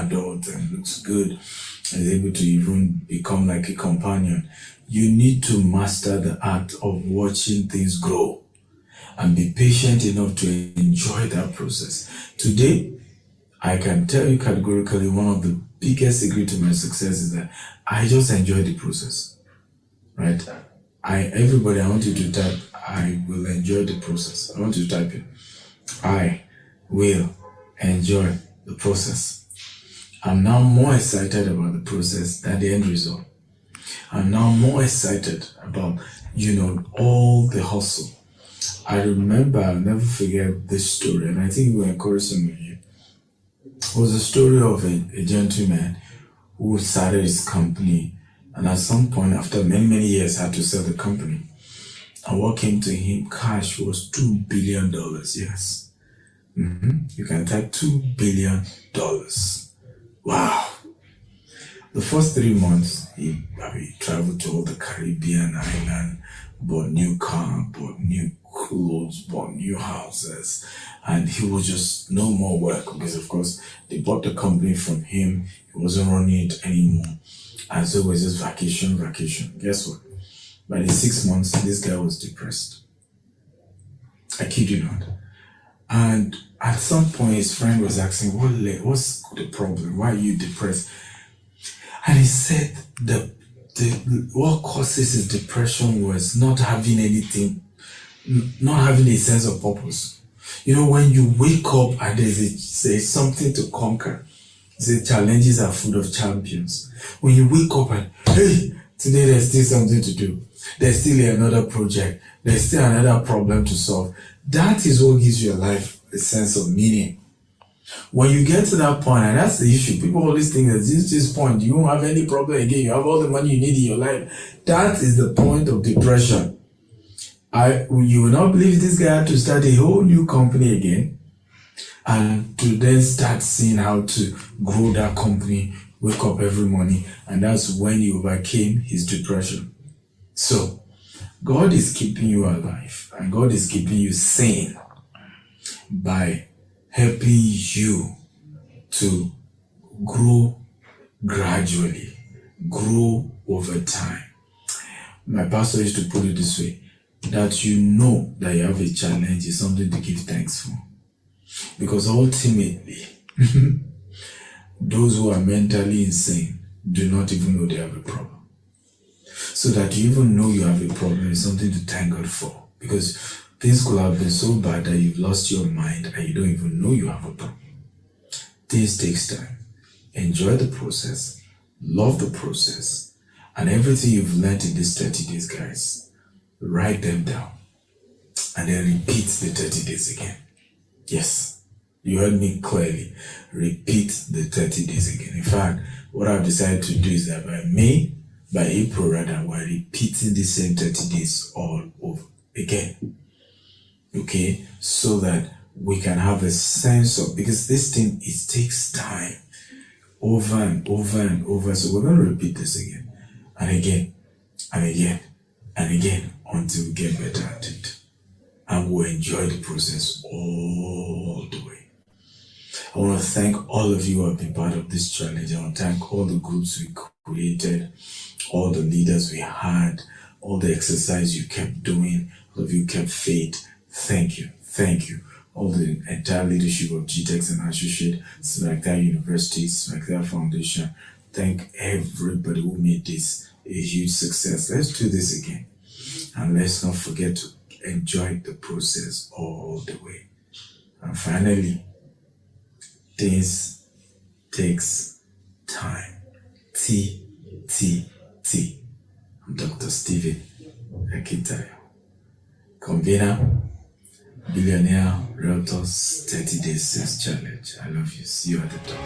adult and looks good, is able to even become like a companion. You need to master the art of watching things grow and be patient enough to enjoy that process. Today, I can tell you categorically, one of the biggest secret to my success is that I just enjoy the process, right? Everybody, I want you to type, I will enjoy the process. I want you to type it. I will enjoy the process. I'm now more excited about the process than the end result. I'm now more excited about, all the hustle. I remember, I'll never forget this story, and I think it will encourage some of you. It was a story of a gentleman who started his company, and at some point, after many, many years, had to sell the company. And what came to him, cash, was $2 billion, yes. You can type $2 billion. Wow. The first 3 months, he traveled to all the Caribbean island, bought new car, bought new clothes, bought new houses, and he was just no more work because, of course, they bought the company from him. He wasn't running it anymore. And so it was just vacation. Guess what? By the 6 months, this guy was depressed. I kid you not. And at some point, his friend was asking, what's the problem? Why are you depressed? And he said what causes his depression was not having anything, not having a sense of purpose. When you wake up and there's something to conquer, the challenges are full of champions. When you wake up and, hey, today there's still something to do. There's still another project. There's still another problem to solve. That is what gives your life a sense of meaning. When you get to that point, and that's the issue, people always think that this point, you won't have any problem again. You have all the money you need in your life. That is the point of depression. You will not believe this guy had to start a whole new company again, and to then start seeing how to grow that company, wake up every morning, and that's when he overcame his depression. So, God is keeping you alive, and God is keeping you sane by helping you to grow gradually, grow over time. My pastor used to put it this way, that you know that you have a challenge is something to give thanks for. Because ultimately, those who are mentally insane do not even know they have a problem. So that you even know you have a problem is something to thank God for. Because things could have been so bad that you've lost your mind and you don't even know you have a problem. This takes time. Enjoy the process, love the process, and everything you've learned in these 30 days, guys, write them down and then repeat the 30 days again. Yes, you heard me clearly. Repeat the 30 days again. In fact, what I've decided to do is that by April rather, we're repeating the same 30 days all over again. Okay, so that we can have a sense of, because this thing, it takes time, over and over and over. So we're going to repeat this again and again and again and again until we get better at it, and we'll enjoy the process all the way. I want to thank all of you who have been part of this challenge. I want to thank all the groups we created, all the leaders we had, all the exercise you kept doing, all of you kept faith. Thank you. All the entire leadership of Gtext Associates, Stephen Akintayo University, Stephen Akintayo Foundation. Thank everybody who made this a huge success. Let's do this again. And let's not forget to enjoy the process all the way. And finally, this takes time. T. I'm Dr. Stephen Akintayo, convener, Billionaire Realtors 30 Days Sales Challenge. I love you. See you at the top.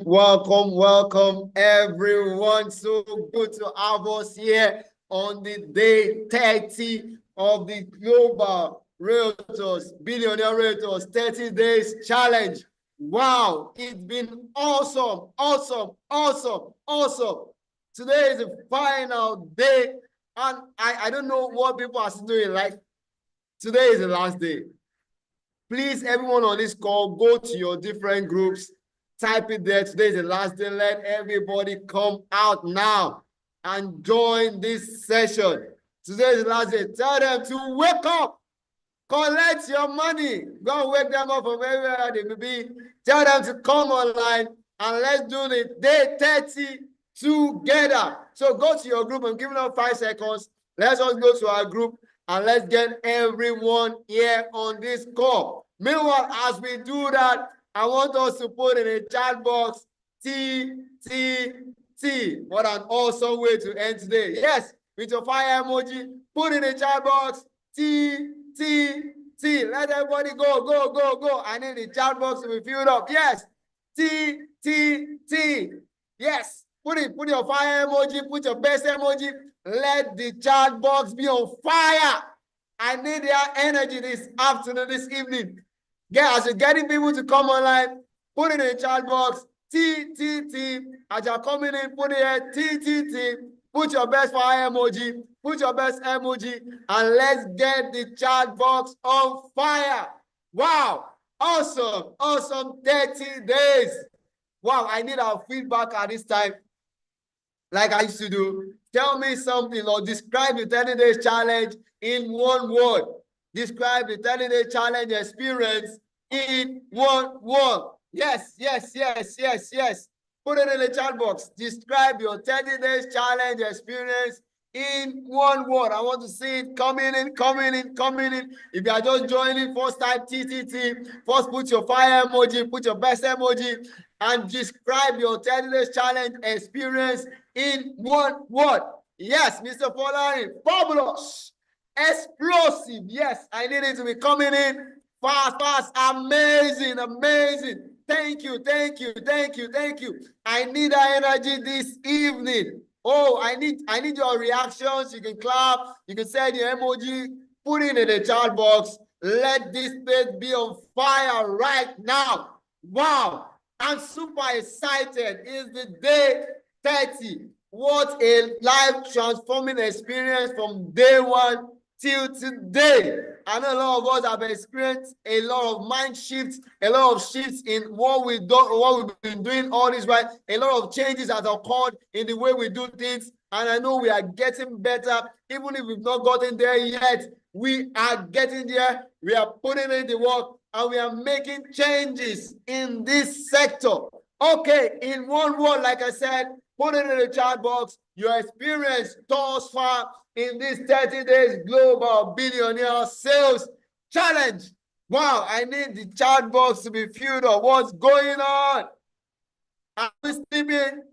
Welcome, everyone. So good to have us here on the day 30 of the Global Realtors, Billionaire Realtors 30 Days Challenge. Wow, it's been awesome, awesome, awesome, awesome. Today is the final day, and I don't know what people are still doing. Like, today is the last day. Please, everyone on this call, go to your different groups, type it there. Today is the last day. Let everybody come out now and join this session. Today is the last day. Tell them to wake up. Collect your money. Go and wake them up from wherever they may be. Tell them to come online and let's do the day 30 together. So go to your group. I'm giving them 5 seconds. Let's all go to our group and let's get everyone here on this call. Meanwhile, as we do that, I want us to put in a chat box T. What an awesome way to end today. Yes, with your fire emoji, put in the chat box T. Let everybody go. I need the chat box to be filled up. Yes. T. Yes. Put your fire emoji, put your best emoji. Let the chat box be on fire. I need their energy this afternoon, this evening. As you're getting people to come online, put it in the chat box. T. As you're coming in, put it here. T. Put your best fire emoji. Put your best emoji. And let's get the chat box on fire. Wow. Awesome 30 days. Wow, I need our feedback at this time. Like I used to do. Tell me something or describe the 30 days challenge in one word. Describe the 30 day challenge experience in one word. Yes. Put it in the chat box. Describe your 30 days challenge experience in one word. I want to see it coming in. If you are just joining, first type TTT. First, put your fire emoji, put your best emoji, and describe your 30 days challenge experience in one word. Yes, Mr. Polari, fabulous, explosive. Yes, I need it to be coming in fast, amazing. Thank you. I need that energy this evening. Oh, I need your reactions. You can clap, you can send your emoji, put it in the chat box. Let this place be on fire right now. Wow, I'm super excited. It's the day 30. What a life-transforming experience from day 1 till today. I know a lot of us have experienced a lot of mind shifts, a lot of shifts in what we've been doing all this while. A lot of changes have occurred in the way we do things. And I know we are getting better. Even if we've not gotten there yet, we are getting there. We are putting in the work and we are making changes in this sector. Okay, in one word, like I said, put it in the chat box. Your experience thus far in this 30 days global billionaire sales challenge. Wow, I need the chat box to be filled up. What's going on? Are we sleeping?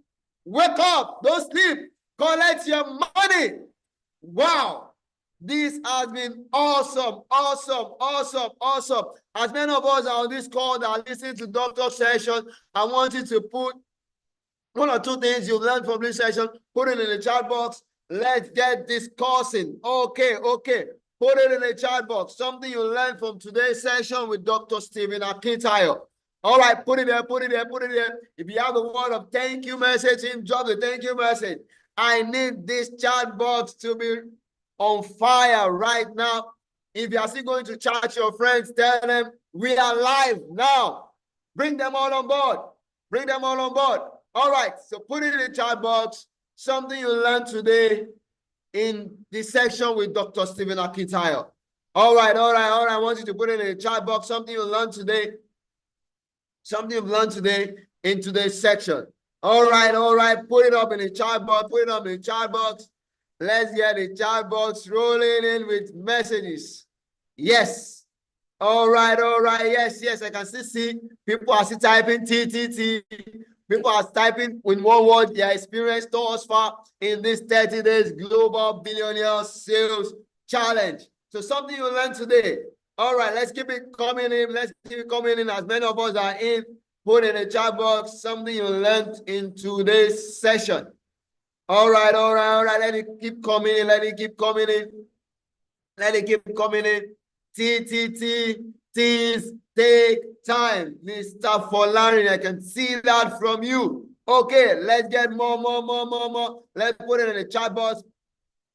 Wake up, don't sleep. Collect your money. Wow, this has been awesome. As many of us are on this call that are listening to Dr. Session, I want you to put 1 or 2 things you learned from this session, put it in the chat box. Let's get discussing. Okay. Put it in the chat box. Something you learned from today's session with Dr. Stephen Akintayo. All right, put it there. If you have the word of thank you message, drop the thank you message. I need this chat box to be on fire right now. If you are still going to chat your friends, tell them we are live now. Bring them all on board. All right, so put it in the chat box. Something you learned today in this section with Dr. Stephen Akintayo. All right. I want you to put it in the chat box. Something you learned today. Something you've learned today in today's section. All right. Put it up in the chat box. Let's get the chat box rolling in with messages. Yes. All right. Yes. I can still see people are still typing TTT. People are typing in one word their experience thus far in this 30 days global billionaire sales challenge. So something you learned today. All right, let's keep it coming in. As many of us are in, put in the chat box something you learned in today's session. All right. Let it keep coming in. Tease take time. Mr. Folarin, I can see that from you. Okay, let's get more. Let's put it in the chat box.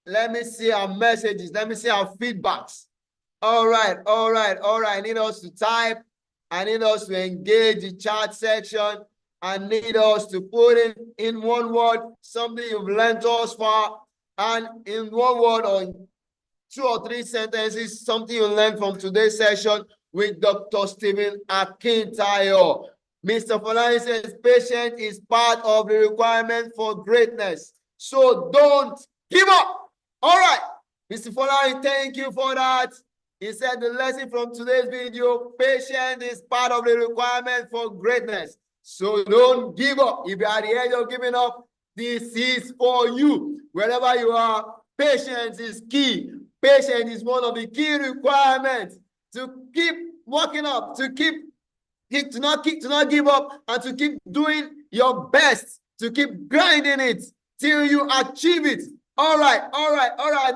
Let me see our messages. Let me see our feedbacks. All right. I need us to type. I need us to engage the chat section. I need us to put in one word something you've learned thus far, and in one word or 2 or 3 sentences, something you learned from today's session with Dr. Stephen Akintayo. Mr. Folani says, patience is part of the requirement for greatness. So don't give up. All right. Mr. Folani, thank you for that. He said the lesson from today's video, patience is part of the requirement for greatness. So don't give up. If you're at the edge of giving up, this is for you. Wherever you are, patience is key. Patience is one of the key requirements to keep working up, to not give up, and to keep doing your best, to keep grinding it till you achieve it. All right.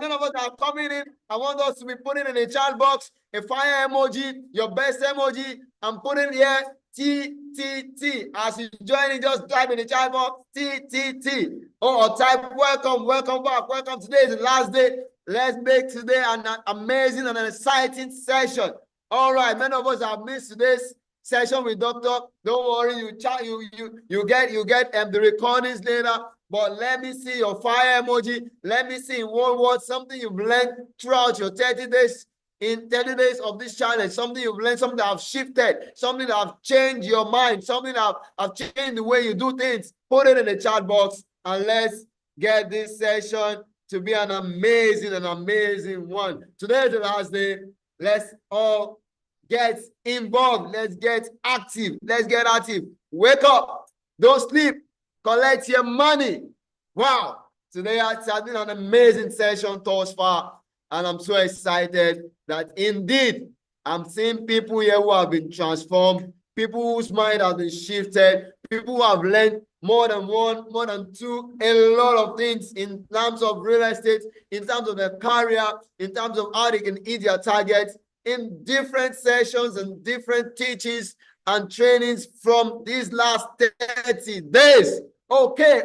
None of us are coming in. I want us to be putting in the chat box a fire emoji, your best emoji, and put in here T. As you join in, just type in the chat box T. Or type welcome back. Welcome. Today is the last day. Let's make today an amazing and an exciting session. All right, many of us have missed today's session with Doctor. Don't worry, you get the recordings later. But let me see your fire emoji. Let me see in one word something you've learned throughout your 30 days. In 30 days of this challenge, something you've learned, something that have shifted, something that have changed your mind, something that have changed the way you do things. Put it in the chat box and let's get this session to be an amazing one. Today is the last day. Let's all get involved. Let's get active. Wake up. Don't sleep. Collect your money. Wow. Today has been an amazing session thus far. And I'm so excited that indeed I'm seeing people here who have been transformed, people whose mind has been shifted, people who have learned more than one, more than two, a lot of things in terms of real estate, in terms of their career, in terms of how they can hit their targets, in different sessions and different teachings and trainings from these last 30 days. Okay.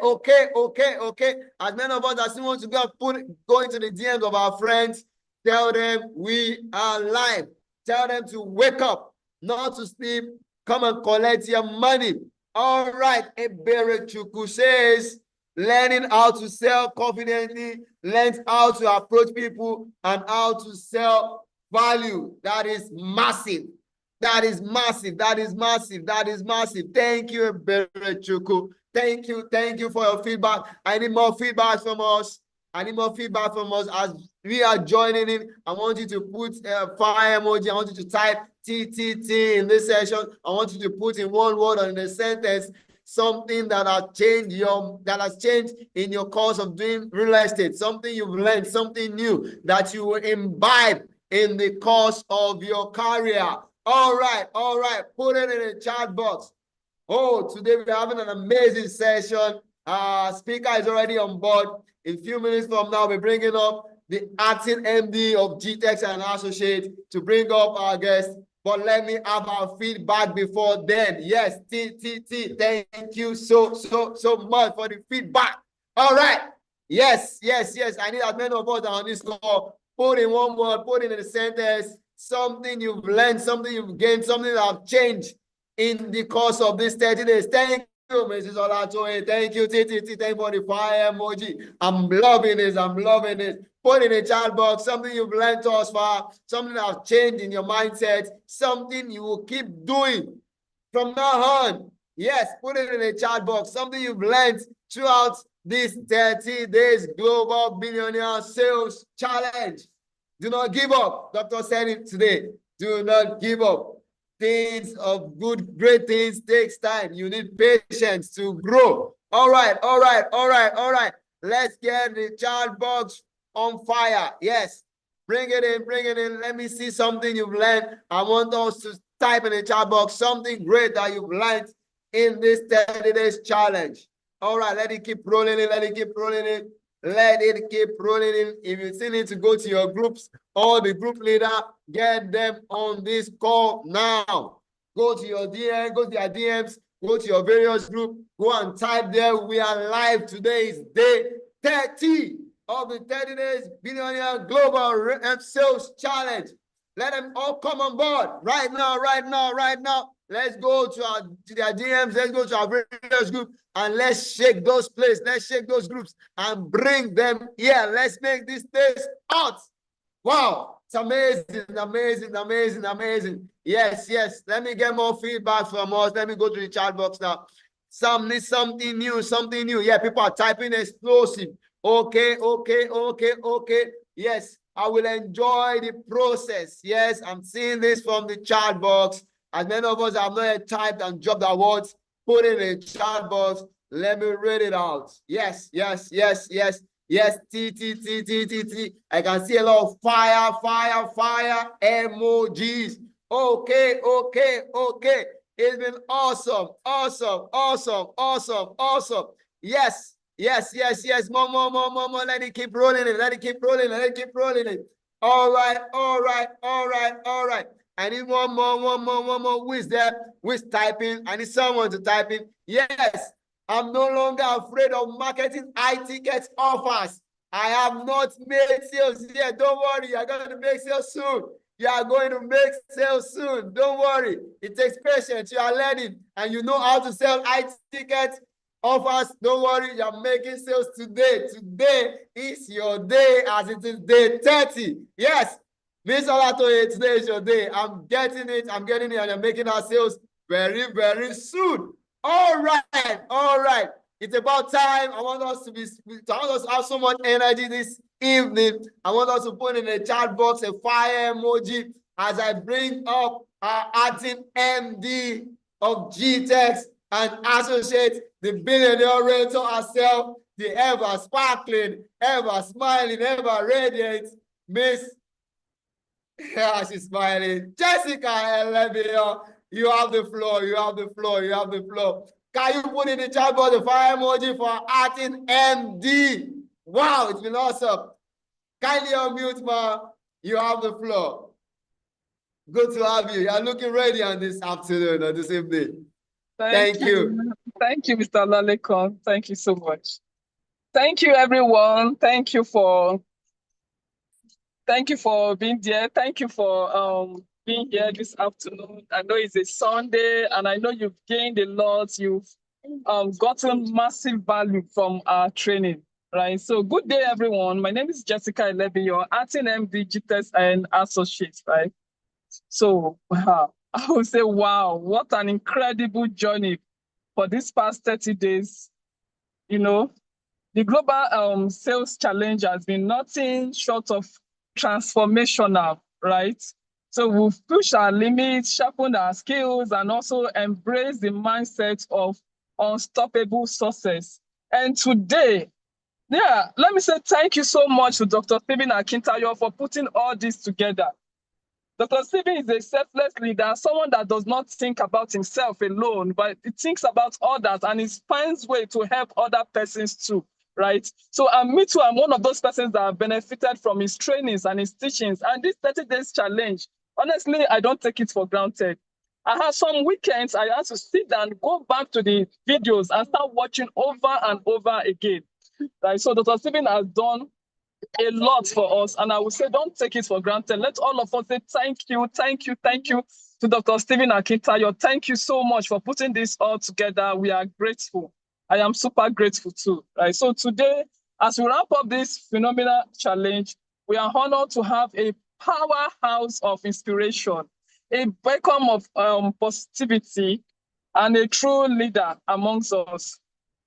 As many of us that still want to go into the DMs of our friends, tell them we are live. Tell them to wake up, not to sleep. Come and collect your money. All right. Ebere Chuku says, learning how to sell confidently, learn how to approach people and how to sell value. That is massive. That is massive. Thank you, Ebere Chuku. Thank you for your feedback. I need more feedback from us. As we are joining in. I want you to put a fire emoji. I want you to type TTT in this session. I want you to put in one word or in a sentence something that has changed in your course of doing real estate, something you've learned, something new that you will imbibe in the course of your career. All right. Put it in the chat box. Oh, today we're having an amazing session. Speaker is already on board. In a few minutes from now, we're bringing up the acting MD of Gtext Associates to bring up our guest. But let me have our feedback before then. Yes, T. Thank you so much for the feedback. All right. Yes. I need as many of us on this call. Put in one word, put in a sentence, something you've learned, something you've gained, something that have changed in the course of these 30 days. Thank you, Mrs. Olatoye. Thank you, Titi. Thank you for the fire emoji. I'm loving this. Put in the chat box something you've learned thus far, something that has changed in your mindset, something you will keep doing from now on. Yes, put it in the chat box, something you've learned throughout this 30 days Global Billionaire Sales Challenge. Do not give up. Doctor said it today. Do not give up. Great things takes time. You need patience to grow. All right. Let's get the chat box on fire. Yes. Bring it in. Let me see something you've learned. I want us to type in the chat box something great that you've learned in this 30 days challenge. All right. Let it keep rolling in. Let it keep rolling in. If you still need to go to your groups, or the group leader, get them on this call now. Go to your DM, go to your DMs, go to your various groups, go and type there. We are live. Today is day 30 of the 30 Days Billionaire Global Sales Challenge. Let them all come on board right now, right now, right now. Let's go to their DMs. Let's go to our various group and let's shake those places. Let's shake those groups and bring them here. Let's make this place hot. Wow, it's amazing, amazing, amazing, amazing. Yes, yes. Let me get more feedback from us. Let me go to the chat box now. Some need something new, something new. Yeah, people are typing explosive. Okay, okay, okay, okay. Yes, I will enjoy the process. Yes, I'm seeing this from the chat box. As many of us have not yet typed and dropped our words, put it in the chat box. Let me read it out. Yes, yes, yes, yes, yes. T. I can see a lot of fire, fire, fire emojis. Okay, okay, okay. It's been awesome, awesome, awesome, awesome, awesome. Yes, yes, yes, yes. More. Let it keep rolling it. Let it keep rolling it. Let it keep rolling it. All right, all right, all right, all right. I need one more. Who is there? Who is typing? I need someone to type in. Yes, I'm no longer afraid of marketing high-ticket offers. I have not made sales yet. Don't worry, you're going to make sales soon. You are going to make sales soon. Don't worry. It takes patience. You are learning and you know how to sell high-ticket offers. Don't worry, you're making sales today. Today is your day as it is day 30. Yes. Miss Olatoye, today is your day. I'm getting it, and I'm making our sales very, very soon. All right, all right. It's about time. I want us to have so much energy this evening. I want us to put in the chat box a fire emoji as I bring up our acting MD of Gtext and Associates, the billionaire realtor herself, the ever sparkling, ever smiling, ever radiant, Miss. Yeah, she's smiling. Jessica Elebio, you have the floor. You have the floor. You have the floor. Can you put in the chat box the fire emoji for Artin MD? Wow, it's been awesome. Kindly unmute, ma. You have the floor. Good to have you. You're looking ready on this afternoon or this evening. Thank you. Thank you, Mr. Lalekon. Thank you so much. Thank you, everyone. Thank you for being there. Thank you for being here this afternoon. I know it's a Sunday, and I know you've gained a lot. You've gotten massive value from our training, right? So good day, everyone. My name is Jessica Elebi, your acting MD, Gtext and Associates, right? So I would say, wow, what an incredible journey for these past 30 days. You know, the Global Sales Challenge has been nothing short of transformational, right? So we've pushed our limits, sharpened our skills, and also embraced the mindset of unstoppable success. And today, let me say thank you so much to Dr. Stephen Akintayo for putting all this together. Dr. Stephen is a selfless leader, someone that does not think about himself alone, but he thinks about others and he finds ways to help other persons too, right? So me too, I'm one of those persons that have benefited from his trainings and his teachings. And this 30 days challenge, honestly, I don't take it for granted. I have some weekends, I have to sit down, go back to the videos and start watching over and over again, right? So Dr. Stephen has done a lot for us, and I would say don't take it for granted. Let all of us say thank you to Dr. Stephen Akintayo. Thank you so much for putting this all together. We are grateful. I am super grateful too, right? So today, as we wrap up this phenomenal challenge, we are honored to have a powerhouse of inspiration, a beacon of positivity, and a true leader amongst us.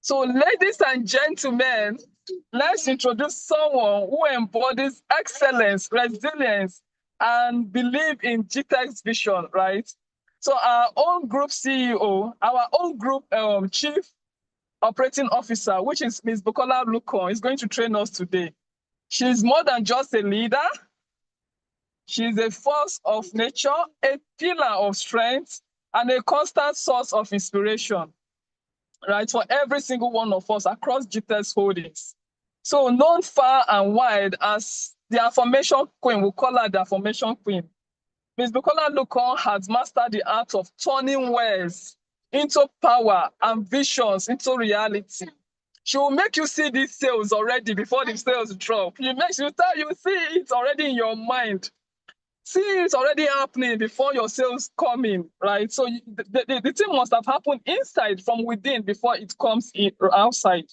So ladies and gentlemen, let's introduce someone who embodies excellence, resilience, and belief in Gtext vision, right? So our own group CEO, our own group chief operating officer, which is Ms. Bukola Lukon, is going to train us today. She's more than just a leader. She's a force of nature, a pillar of strength, and a constant source of inspiration, right, for every single one of us across Gtext Holdings. So known far and wide as the affirmation queen, we call her the affirmation queen. Ms. Bukola Lukon has mastered the art of turning words into power and visions into reality. She will make you see these sales already before the sales drop. You see it already in your mind. See it already happening before your sales come in, right? So the thing must have happened inside from within before it comes in outside,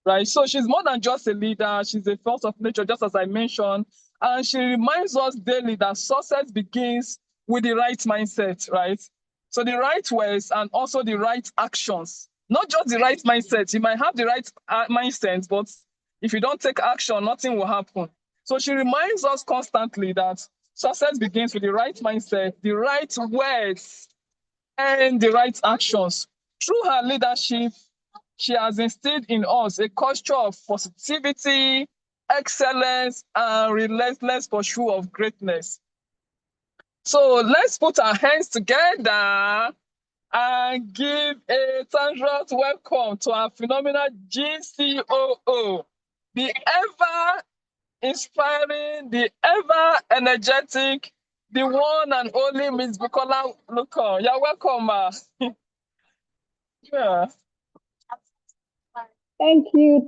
right? So she's more than just a leader. She's a force of nature, just as I mentioned. And she reminds us daily that success begins with the right mindset, right? So the right words and also the right actions, not just the right mindset. You might have the right mindset, but if you don't take action, nothing will happen. So she reminds us constantly that success begins with the right mindset, the right words, and the right actions. Through her leadership, she has instilled in us a culture of positivity, excellence, and relentless pursuit of greatness. So let's put our hands together and give a thunderous welcome to our phenomenal GCOO, the ever inspiring, the ever energetic, the one and only Ms. Bukola Lukon. You're welcome, ma. Yeah. Thank you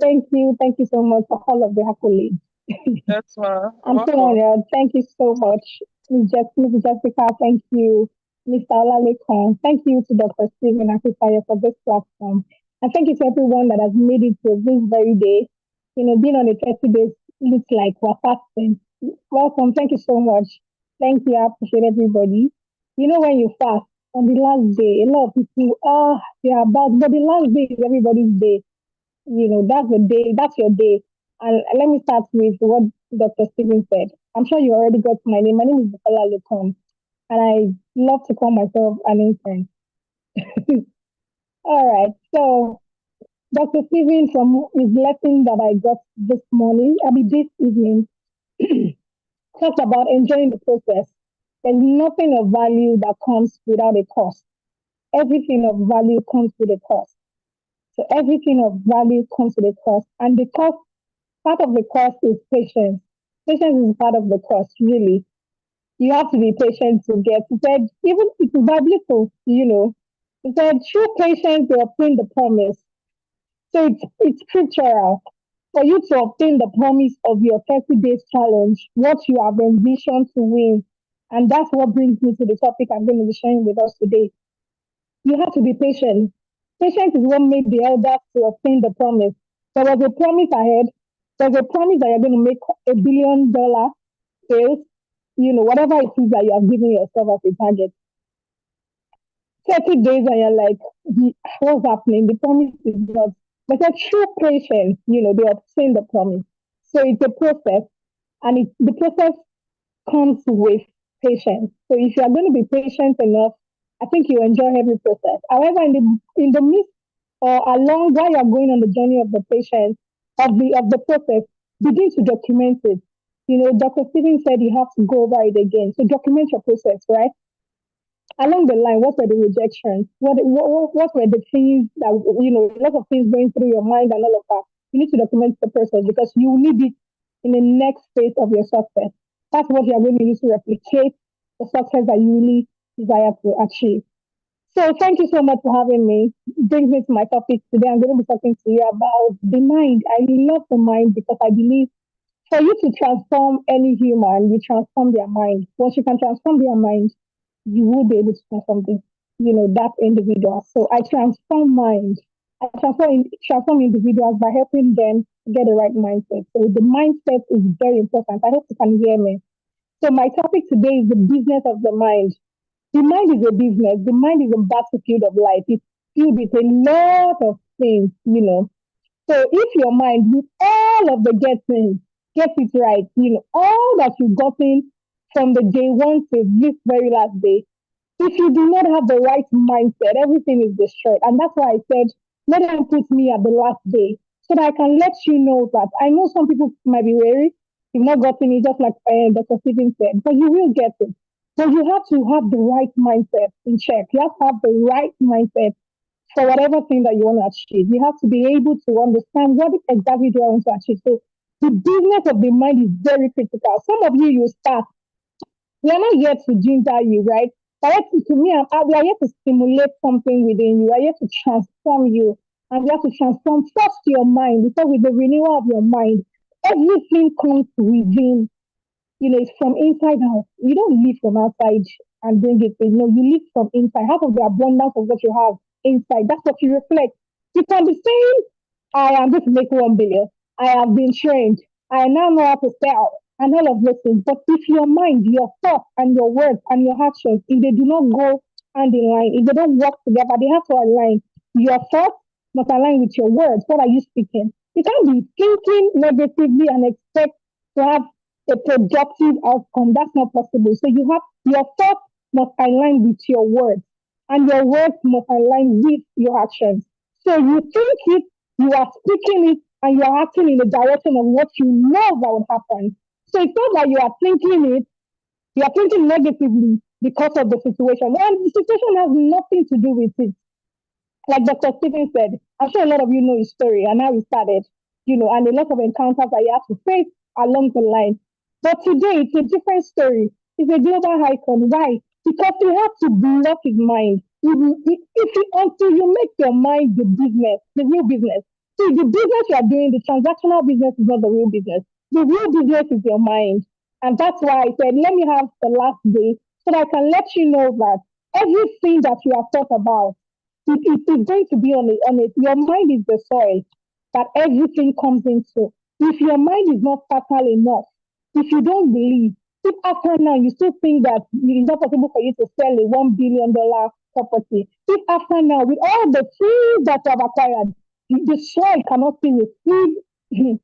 so much for all of the accolades. Yes, ma. I'm so honored. Thank you so much, Ms. Jessica. Thank you, Mr. Olalekon. Thank you to Dr. Stephen Akintayo for this platform. And thank you to everyone that has made it to this very day. Being on the 30 days looks like we're fasting. Welcome. Thank you so much. Thank you. I appreciate everybody. When you fast on the last day, a lot of people, they are about, but the last day is everybody's day. That's the day, that's your day. And let me start with what Dr. Stephen said. I'm sure you already got my name. My name is Bukola Lukon, and I love to call myself an intern. All right. So, Dr. Stephen, from his lesson that I got this evening, talked about enjoying the process. There's nothing of value that comes without a cost. Everything of value comes with a cost. So everything of value comes with a cost. And the cost, part of the cost is patience. Patience is part of the cost, really. You have to be patient to get. He said, even it is biblical, He said, through patience you obtain the promise. So it's scriptural. For you to obtain the promise of your 30 days challenge, what you have envisioned to win. And that's what brings me to the topic I'm going to be sharing with us today. You have to be patient. Patience is what made the elders to obtain the promise. There was a promise ahead. There's a promise that you're going to make $1 billion sales, whatever it is that you have given yourself as a target. 30 days and you're like, what's happening? The promise is not. But a true patience, they obtain the promise. So it's a process, and the process comes with patience. So if you are going to be patient enough, I think you enjoy every process. However, in the midst or along while you're going on the journey of the patience, of the process, begin to document it. Dr. Stephen said you have to go over it again. So document your process, right? Along the line, what were the rejections? What were the things that, a lot of things going through your mind and all of that. You need to document the process because you need it in the next phase of your success. That's what you're going to use to replicate the success that you really desire to achieve. So thank you so much for having me. It brings me to my topic today. I'm going to be talking to you about the mind. I love the mind because I believe for you to transform any human, you transform their mind. Once you can transform their mind, you will be able to transform that individual. So I transform mind. I transform individuals by helping them get the right mindset. So the mindset is very important. I hope you can hear me. So my topic today is the business of the mind. The mind is a business. The mind is a battlefield of life. It's filled with a lot of things, So if your mind, with all of the get it right, all that you've gotten from the day one to this very last day, if you do not have the right mindset, everything is destroyed. And that's why I said, let them put me at the last day so that I can let you know that I know some people might be weary. You've not gotten it, just like Dr. Stephen said, but you will get it. So you have to have the right mindset in check. You have to have the right mindset for whatever thing that you want to achieve. You have to be able to understand what exactly do I want to achieve. So the business of the mind is very critical. Some of you start. We are not here to ginger you, right? But to me, we are here to stimulate something within you. We are here to transform you. And we have to transform first your mind, because with the renewal of your mind, everything comes within. It's from inside out. You don't live from outside and bring it in. No, you live from inside. Half of the abundance of what you have inside, that's what you reflect. You can be saying, I am going to make 1 billion. I have been trained. I now know how to sell and all of those things. But if your mind, your thoughts, and your words and your actions, if they do not go hand in line, if they don't work together, they have to align. Your thoughts must align with your words. What are you speaking? You can't be thinking negatively and expect to have a productive outcome. That's not possible. So your thoughts must align with your words, and your words must align with your actions. So you think it, you are speaking it, and you are acting in the direction of what you know that will happen. So it's not that you are thinking it, you are thinking negatively because of the situation. And the situation has nothing to do with it. Like Dr. Stephen said, I'm sure a lot of you know his story and how he started, and a lot of encounters that he had to face along the line. But today, it's a different story. It's a global icon. Why? Because he had to block his mind. Until you make your mind the business, the real business. See, the business you are doing, the transactional business is not the real business. The real business is your mind. And that's why I said, let me have the last day so that I can let you know that everything that you have thought about, it is going to be on it. Your mind is the soil that everything comes into. If your mind is not fertile enough, if you don't believe, if after now you still think that it is not possible for you to sell a $1 billion property, if after now with all the things that you have acquired, the soil cannot still receive,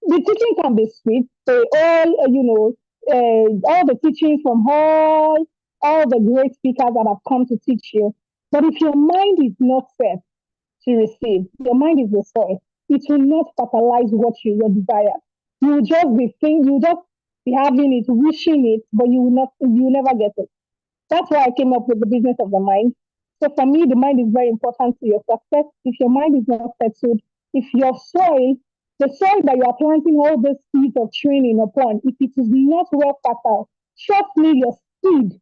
the teaching can be sweet. They all, all the teachings from all the great speakers that have come to teach you. But if your mind is not set to receive, your mind is the soil. It will not fertilize what your desire. You will just be thinking, you will just be having it, wishing it, but you will never get it. That's why I came up with the business of the mind. So for me, the mind is very important to your success. If your mind is not settled, if your soil, the soil that you are planting all those seeds of training upon, if it is not well fertile, trust me, your seed,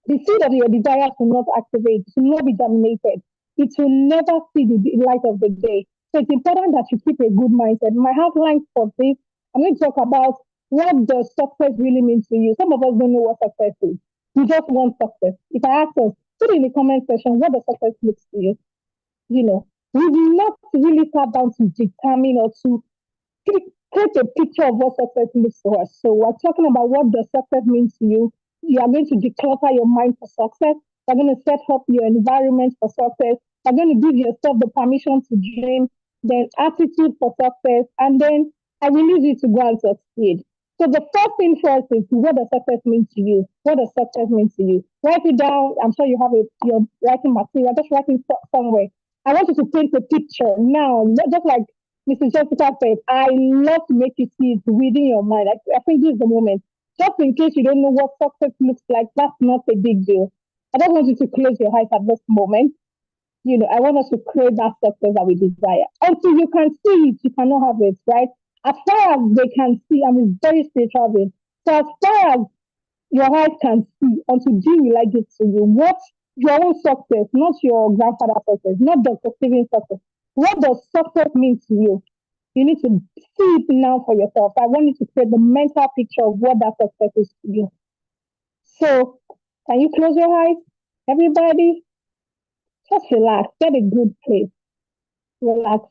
the seed of your desires will not activate, it will not be germinated. It will never see the light of the day. So it's important that you keep a good mindset. My outline for this, I'm going to talk about what does success really mean to you. Some of us don't know what success is. We just want success. If I ask us, put in the comment section, what does success look to you? We will not really sat down to determine or to create a picture of what success looks to us. So we're talking about what does success mean to you. You are going to declutter your mind for success. You're going to set up your environment for success. You're going to give yourself the permission to dream, then attitude for success, and then I release you to go and succeed. So the first thing first is, what does success mean to you? What does success mean to you? Write it down. I'm sure you have your writing material. Just write it somewhere. I want you to paint a picture now, just like Mrs. Jessica said, I love to make you see it within your mind. I think this is the moment. Just in case you don't know what success looks like, that's not a big deal. I don't want you to close your eyes at this moment. I want us to create that success that we desire. Until you can see it, you cannot have it, right? As far as they can see, it's very spiritual being. So as far as your eyes can see, until G will like it to you, what your own success, not your grandfather's success, not Dr. Stephen's success. What does success mean to you? You need to see it now for yourself. I want you to create the mental picture of what that success is to you. So, can you close your eyes? Everybody, just relax. Get a good place. Relax.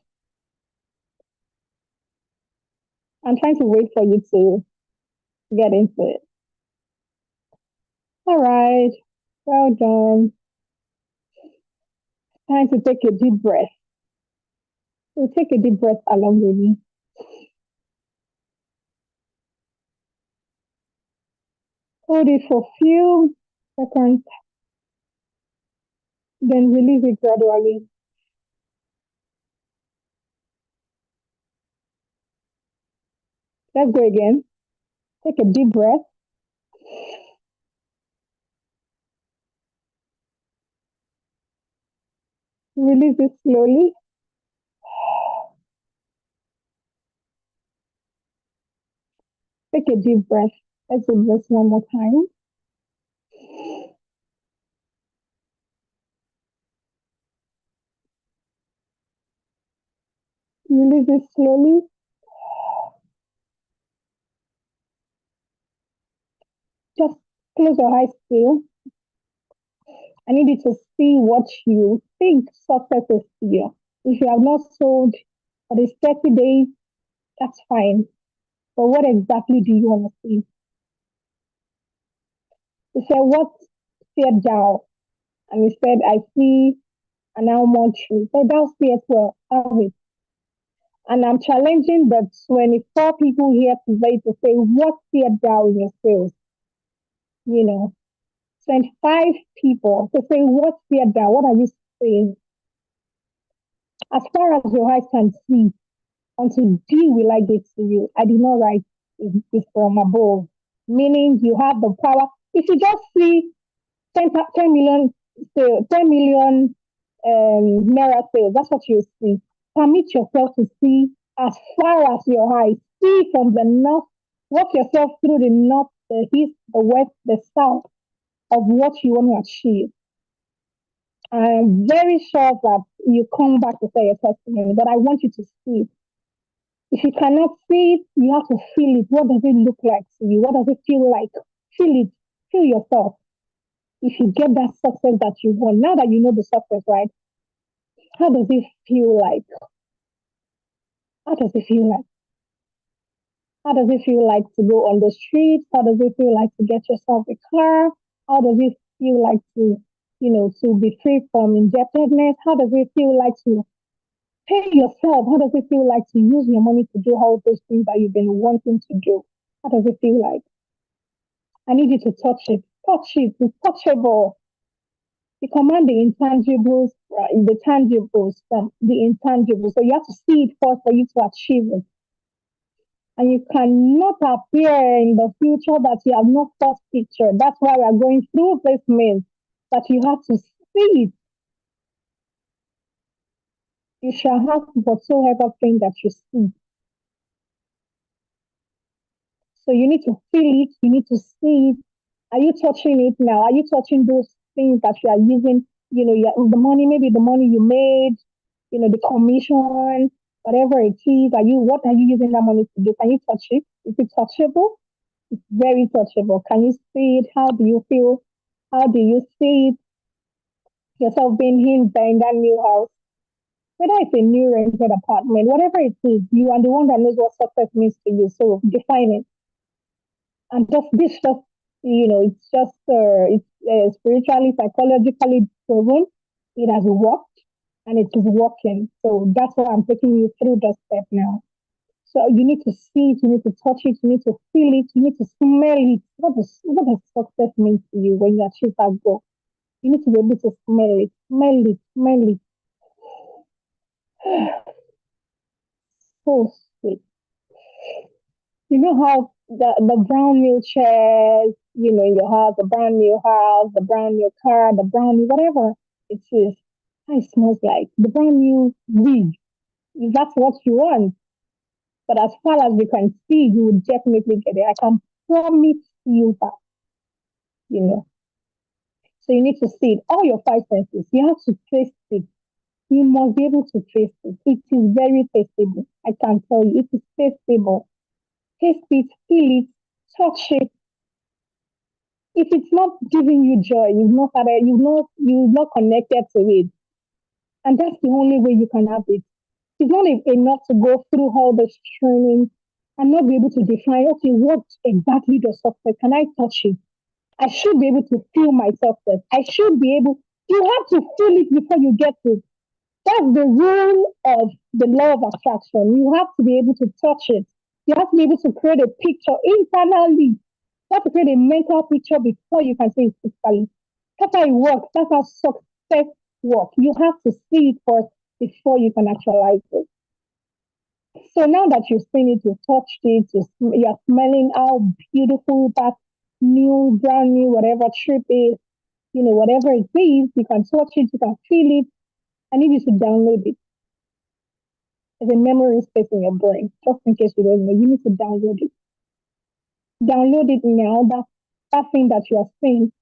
I'm trying to wait for you to get into it. All right. Well done. Time to take a deep breath. So take a deep breath along with me. Hold it for a few seconds. Then release it gradually. Let's go again. Take a deep breath. Release Release it slowly. Take a deep breath. Let's do this one more time. Release it slowly. Just close your eyes still. I need you to see what you think success is to you. If you have not sold for these 30 days, that's fine. But what exactly do you want to see? He said, what feared thou? And he said, I see an almond tree. So thou seest well, have it. And I'm challenging the 24 people here today to say, what feared thou in your sales? 25 people to say, what feared thou? What are you saying? As far as your eyes can see, until D will I get to you. I did not write it from above. Meaning you have the power. If you just see 10 million, 10 million naira sales, that's what you see. Permit yourself to see as far as your eyes. See from the north, walk yourself through the north, the east, the west, the south of what you want to achieve. I'm very sure that you come back to say your testimony, but I want you to see it. If you cannot see it, you have to feel it. What does it look like to you? What does it feel like? Feel it. Feel yourself. If you get that success that you want, now that you know the success, right? How does it feel like? How does it feel like? How does it feel like to go on the streets? How does it feel like to get yourself a car? How does it feel like to, to be free from indebtedness? How does it feel like to pay yourself? How does it feel like to use your money to do all those things that you've been wanting to do? How does it feel like? I need you to touch it. Touch it. It's touchable. You command the intangibles, the tangibles from the intangibles. So you have to see it first for you to achieve it. And you cannot appear in the future that you have not first pictured. That's why we are going through this means that you have to see it. You shall have whatsoever thing that you see. So you need to feel it. You need to see it. Are you touching it now? Are you touching those things that you are using? The money, maybe the money you made, the commission, whatever it is. What are you using that money to do? Can you touch it? Is it touchable? It's very touchable. Can you see it? How do you feel? How do you see it? Yourself being in that new house? Whether it's a new rented apartment, whatever it is, you are the one that knows what success means to you. So define it. And it's spiritually, psychologically proven. It has worked and it is working. So that's why I'm taking you through the step now. So you need to see it, you need to touch it, you need to feel it, you need to smell it. What does success mean to you when you achieve that goal? You need to be able to smell it, smell it. So sweet. You know how the brand new chairs, in your house, the brand new house, the brand new car, the brand new whatever it is, how it smells like. The brand new wig. If that's what you want. But as far as you can see, you will definitely get it. I can promise you that. So you need to see it. All your five senses. You have to taste it. You must be able to taste it. It is very tastable. I can tell you, it is tastable. Taste it, feel it, touch it. If it's not giving you joy, you've not connected to it. And that's the only way you can have it. It's not enough to go through all this training and not be able to define, okay, what exactly does success? Can I touch it? I should be able to feel my success. You have to feel it before you get it. That's the rule of the law of attraction. You have to be able to touch it. You have to be able to create a picture internally. You have to create a mental picture before you can say it physically. That's how it works. That's how success works. You have to see it first before you can actualize it. So now that you've seen it, you've touched it, you're smelling how beautiful that new, brand new, whatever trip is, whatever it is, you can touch it, you can feel it. I need you to download it. There's a memory space in your brain. Just in case you don't know, you need to download it. Download it now. That thing that you are saying,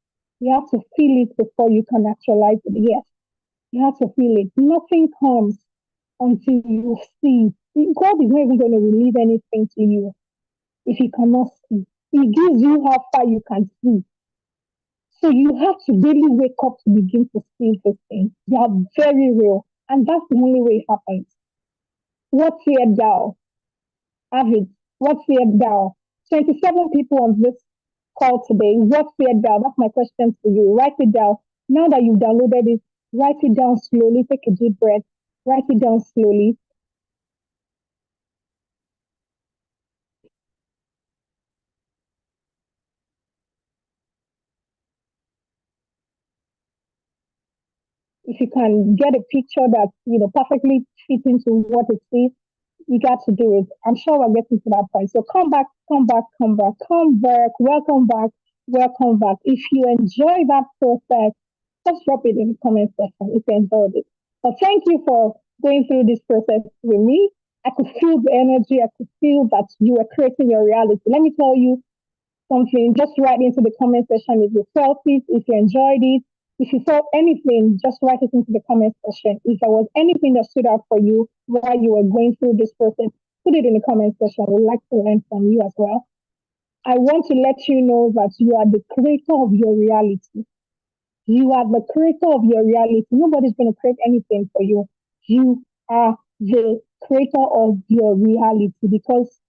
you have to feel it before you can actualize it. Yes, you have to feel it. Nothing comes until you see. God is not even going to release anything to you if you cannot see. He gives you how far you can see. So you have to really wake up to begin to see these things. They are very real. And that's the only way it happens. What feared thou? Have it. What feared thou? 27 people on this call today. What feared thou? That's my question to you. Write it down. Now that you've downloaded it, write it down slowly. Take a deep breath. Write it down slowly. If you can get a picture that perfectly fits into what it is, you got to do it. I'm sure we're getting to that point. So come back, welcome back. If you enjoy that process, just drop it in the comment section if you enjoyed it. But thank you for going through this process with me. I could feel the energy. I could feel that you were creating your reality. Let me tell you something. Just write into the comment section if you felt it, if you enjoyed it. If you felt anything, just write it into the comment section. If there was anything that stood out for you while you were going through this process, put it in the comment section. We'd like to learn from you as well. I want to let you know that you are the creator of your reality. You are the creator of your reality. Nobody's going to create anything for you. You are the creator of your reality because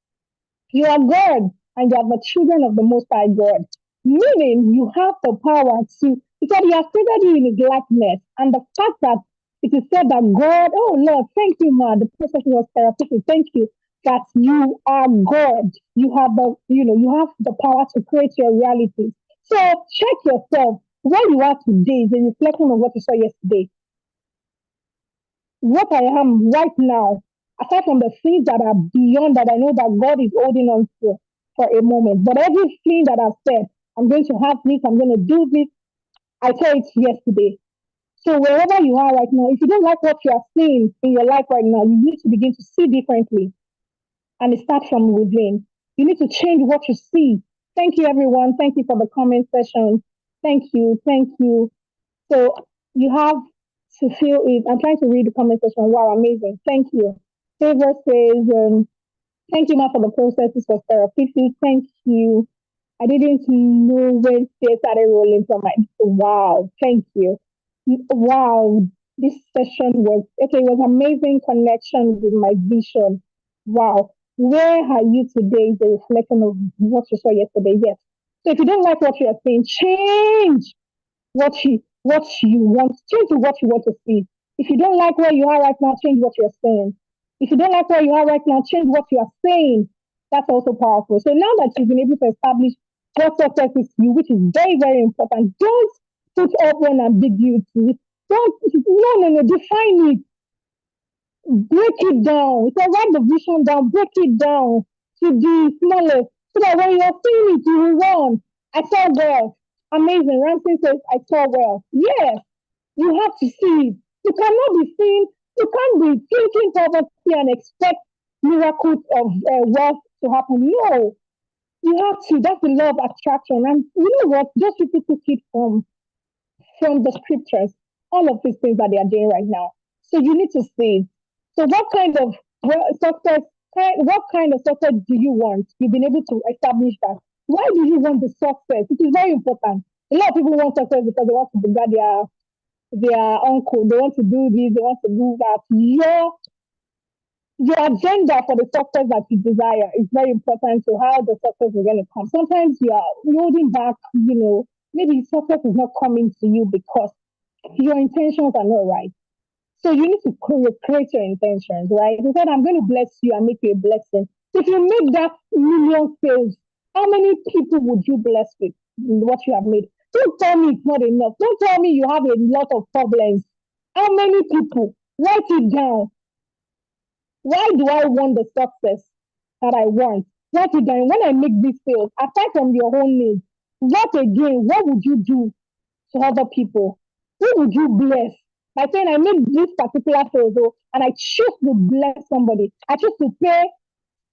you are God and you are the children of the Most High God. Meaning you have the power to, because He has created you in His likeness. And the fact that it is said that God, oh Lord, thank you, man. The process was therapeutic. Thank you that you are God. You have the power to create your reality. So check yourself. Where you are today is a reflection of what you saw yesterday. What I am right now, aside from the things that are beyond that, I know that God is holding on to for a moment. But everything that I've said, I'm going to have this, I'm going to do this, I saw it yesterday. So wherever you are right now, if you don't like what you are seeing in your life right now, you need to begin to see differently. And it starts from within. You need to change what you see. Thank you, everyone. Thank you for the comment session. Thank you. So you have to feel it. I'm trying to read the comment section. Wow, amazing. Thank you. Favor says, thank you, Ma, for the process. This was therapeutic. Thank you. I didn't know when they started rolling from my. Wow, thank you. Wow, this session was okay. It was amazing connection with my vision. Wow, where are you today is a reflection of what you saw yesterday. Yes. So if you don't like what you are saying, change what you want. Change what you want to see. If you don't like where you are right now, change what you are saying. If you don't like where you are right now, change what you are saying. That's also powerful. So now that you've been able to establish what success is to you, which is very, very important, don't put up one ambiguity. No, define it. Break it down. So write the vision down, break it down to the smallest. So that when you're seeing it, you will run. I saw well. Amazing. Ramsey says, I saw well. Yes, you have to see it. You cannot be seen. You can't be thinking poverty and expect miracles of wealth to happen. No, you have to. That's the law of attraction. And you know what? Just people took it from the scriptures. All of these things that they are doing right now. So you need to see. So what kind of success? What kind of success do you want? You've been able to establish that. Why do you want the success? It is very important. A lot of people want success because they want to begat their uncle. They want to do this. They want to do that. Your agenda for the success that you desire is very important to how the success is going to come. Sometimes you are holding back, maybe success is not coming to you because your intentions are not right. So you need to create your intentions, right? He said, I'm going to bless you and make you a blessing. If you make that million sales, how many people would you bless with what you have made? Don't tell me it's not enough. Don't tell me you have a lot of problems. How many people? Write it down. Why do I want the success that I want? Write it down. When I make these sales, aside from your own needs, what would you do to other people? Who would you bless? by saying I made this particular sales, and I choose to bless somebody. I choose to pay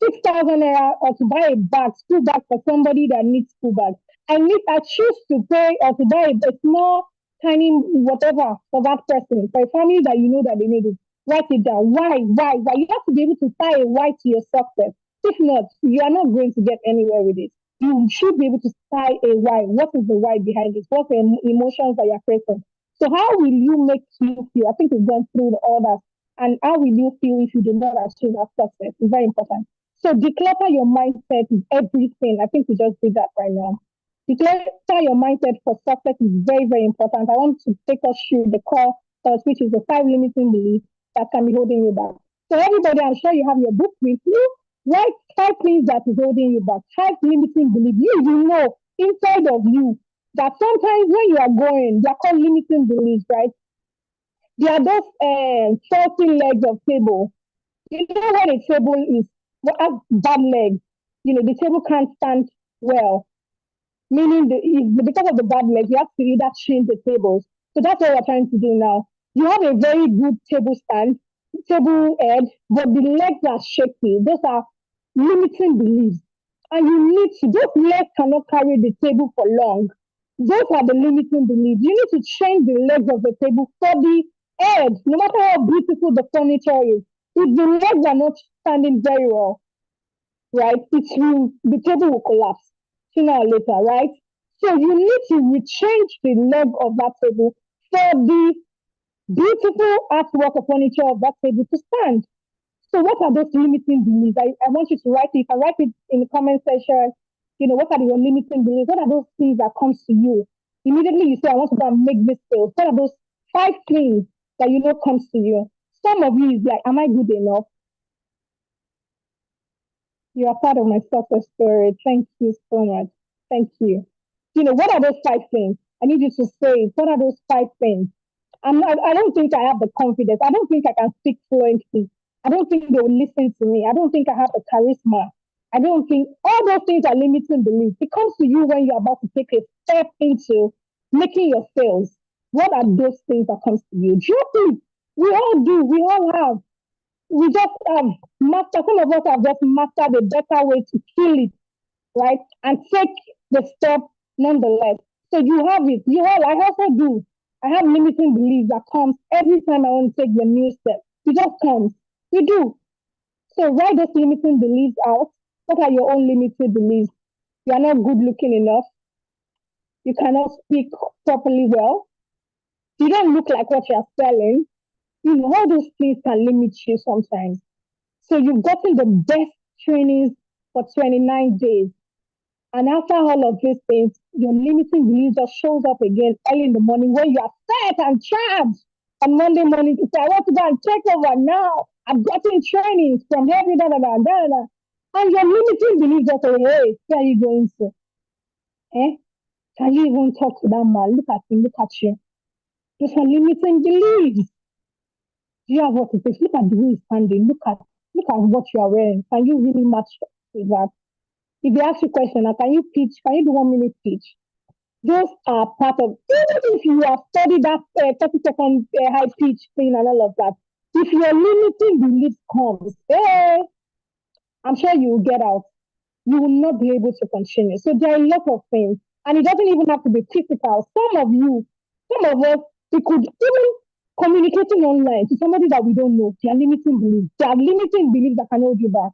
6,000 naira or to buy a bag, school bag for somebody that needs school bag. I choose to pay or to buy a small, tiny whatever for that person, for a family that you know that they need it. Write it down. Why? You have to be able to tie a why to your success. If not, you are not going to get anywhere with it. You should be able to tie a why. What is the why behind it? What are the emotions that you're facing? So how will you make you feel? I think we've gone through all that. And how will you feel if you do not achieve that success? It's very important. So declutter your mindset is everything. I think we just did that right now. Declutter your mindset for success is very, very important. I want to take us through the core thoughts, which is the 5 limiting beliefs that can be holding you back. So everybody, I'm sure you have your book with you. Write 5 things that is holding you back. 5 limiting beliefs. You know inside of you that sometimes when you are going, they're called limiting beliefs, right? They are those faulty legs of table. You know when a table is has bad legs, the table can't stand well. Meaning because of the bad legs, you have to either change the tables. So that's what we're trying to do now. You have a very good table head, but the legs are shaky. Those are limiting beliefs. And those legs cannot carry the table for long. Those are the limiting beliefs. You need to change the legs of the table for the head, no matter how beautiful the furniture is. If the legs are not standing very well, right, the table will collapse sooner or later, right? So you need to change the leg of that table for the beautiful artwork of furniture of that table to stand. So what are those limiting beliefs? I want you to write it. You can write it in the comment section. What are your limiting beliefs? What are those things that comes to you? Immediately you say, I want to go and make this sale. What are those 5 things that comes to you? Some of you is like, am I good enough? You are part of my success story. Thank you so much. Thank you. What are those 5 things? I need you to say, what are those 5 things? I don't think I have the confidence. I don't think I can speak fluently. I don't think they will listen to me. I don't think I have the charisma. I don't think all those things are limiting beliefs. It comes to you when you're about to take a step into making your sales. What are those things that comes to you? Drop it. We all do. We all have. We just master. Some of us have just mastered a better way to kill it, right? And take the step nonetheless. So you have it. I also do. I have limiting beliefs that comes every time I want to take the new step. It just comes. We do. So write those limiting beliefs out. What are your own limited beliefs? You are not good looking enough. You cannot speak properly well. You don't look like what you're selling. All those things can limit you sometimes. So you've gotten the best trainings for 29 days. And after all of these things, your limiting belief just shows up again early in the morning when you are set and charged on Monday morning to say, I want to go and take over now. I've gotten trainings from every da. And your limiting belief just say, hey, where are you going to? Can you even talk to that man? Look at him, look at you. Those are limiting beliefs. Do you have what it takes? Look at the way he's standing. Look at what you are wearing. Can you really match with that? If they ask you a question, can you pitch? Can you do 1 minute pitch? Those are part of, even if you have studied that 30-second high pitch thing and all of that, if your limiting belief comes, I'm sure you will get out. You will not be able to continue. So there are a lot of things. And it doesn't even have to be physical. Some of us, we could even communicating online to somebody that we don't know. They are limiting beliefs. They are limiting beliefs that can hold you back.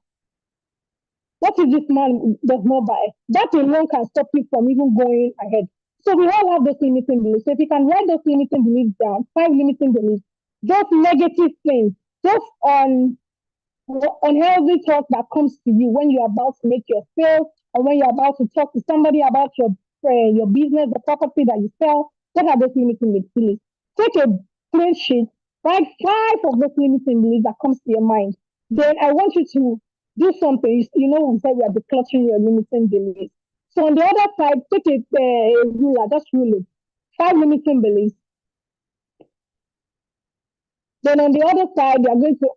What if this man does not buy? That alone can stop you from even going ahead. So we all have those limiting beliefs. So if you can write those limiting beliefs down, 5 limiting beliefs, those negative things, those unhealthy talk that comes to you when you're about to make your sales or when you're about to talk to somebody about your business, the property that you sell, what are those limiting beliefs? Take a plain sheet, write 5 of those limiting beliefs that comes to your mind. Then I want you to do something. We said we are decluttering your limiting beliefs. So on the other side, take a ruler, just rule it. 5 limiting beliefs. Then on the other side, you are going to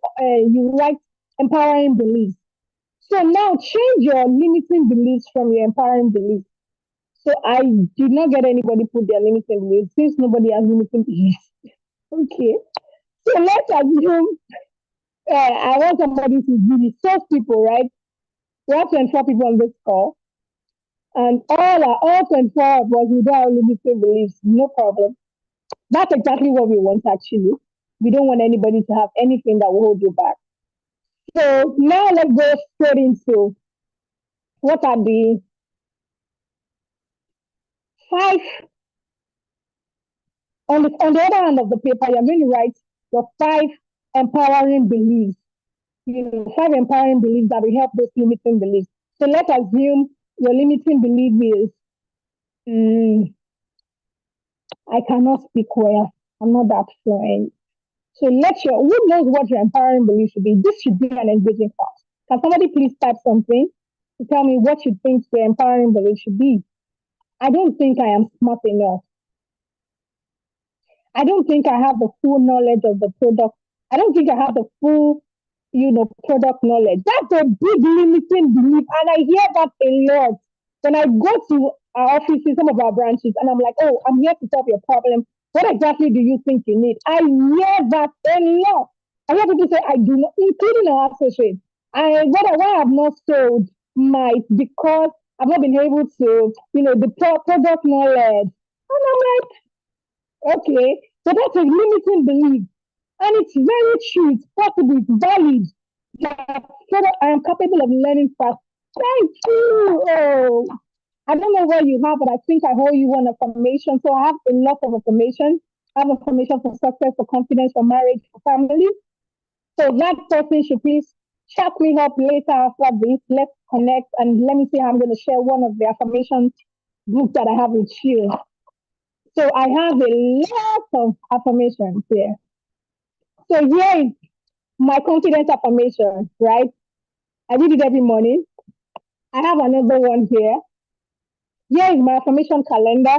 you write empowering beliefs. So now change your limiting beliefs from your empowering beliefs. So I did not get anybody put their limiting beliefs. Since nobody has limiting beliefs, Okay. So let's assume I want somebody to really source people, right? We have 24 people on this call, and all 24 of us, we don't have limiting beliefs, no problem. That's exactly what we want, actually. We don't want anybody to have anything that will hold you back. So now let's go straight into what are the 5, on the other hand of the paper, you're going to write your 5 empowering beliefs. 5 empowering beliefs that will help those limiting beliefs. So let's assume your limiting belief is, I cannot speak well. I'm not that fluent. So who knows what your empowering belief should be? This should be an engaging class. Can somebody please type something to tell me what you think the empowering belief should be? I don't think I am smart enough. I don't think I have the full knowledge of the product. I don't think I have the full, product knowledge. That's a big limiting belief. And I hear that a lot. When I go to our offices, some of our branches, and I'm like, oh, I'm here to solve your problem. What exactly do you think you need? I hear that a lot. I hear people say, I do not, including our associates. Why I've not sold might because I've not been able to, the product knowledge. And I'm like, okay, so that's a limiting belief. And it's very true, it's possible, it's valid. That I am capable of learning fast. Thank you. Oh, I don't know what you have, but I think I owe you one affirmation. So I have a lot of affirmation. I have affirmation for success, for confidence, for marriage, for family. So that person should please chat me up later after this. Let's connect and let me see how I'm going to share one of the affirmation books that I have with you. So I have a lot of affirmations here. So here is my confidence affirmation, right? I read it every morning. I have another one here. Here is my affirmation calendar.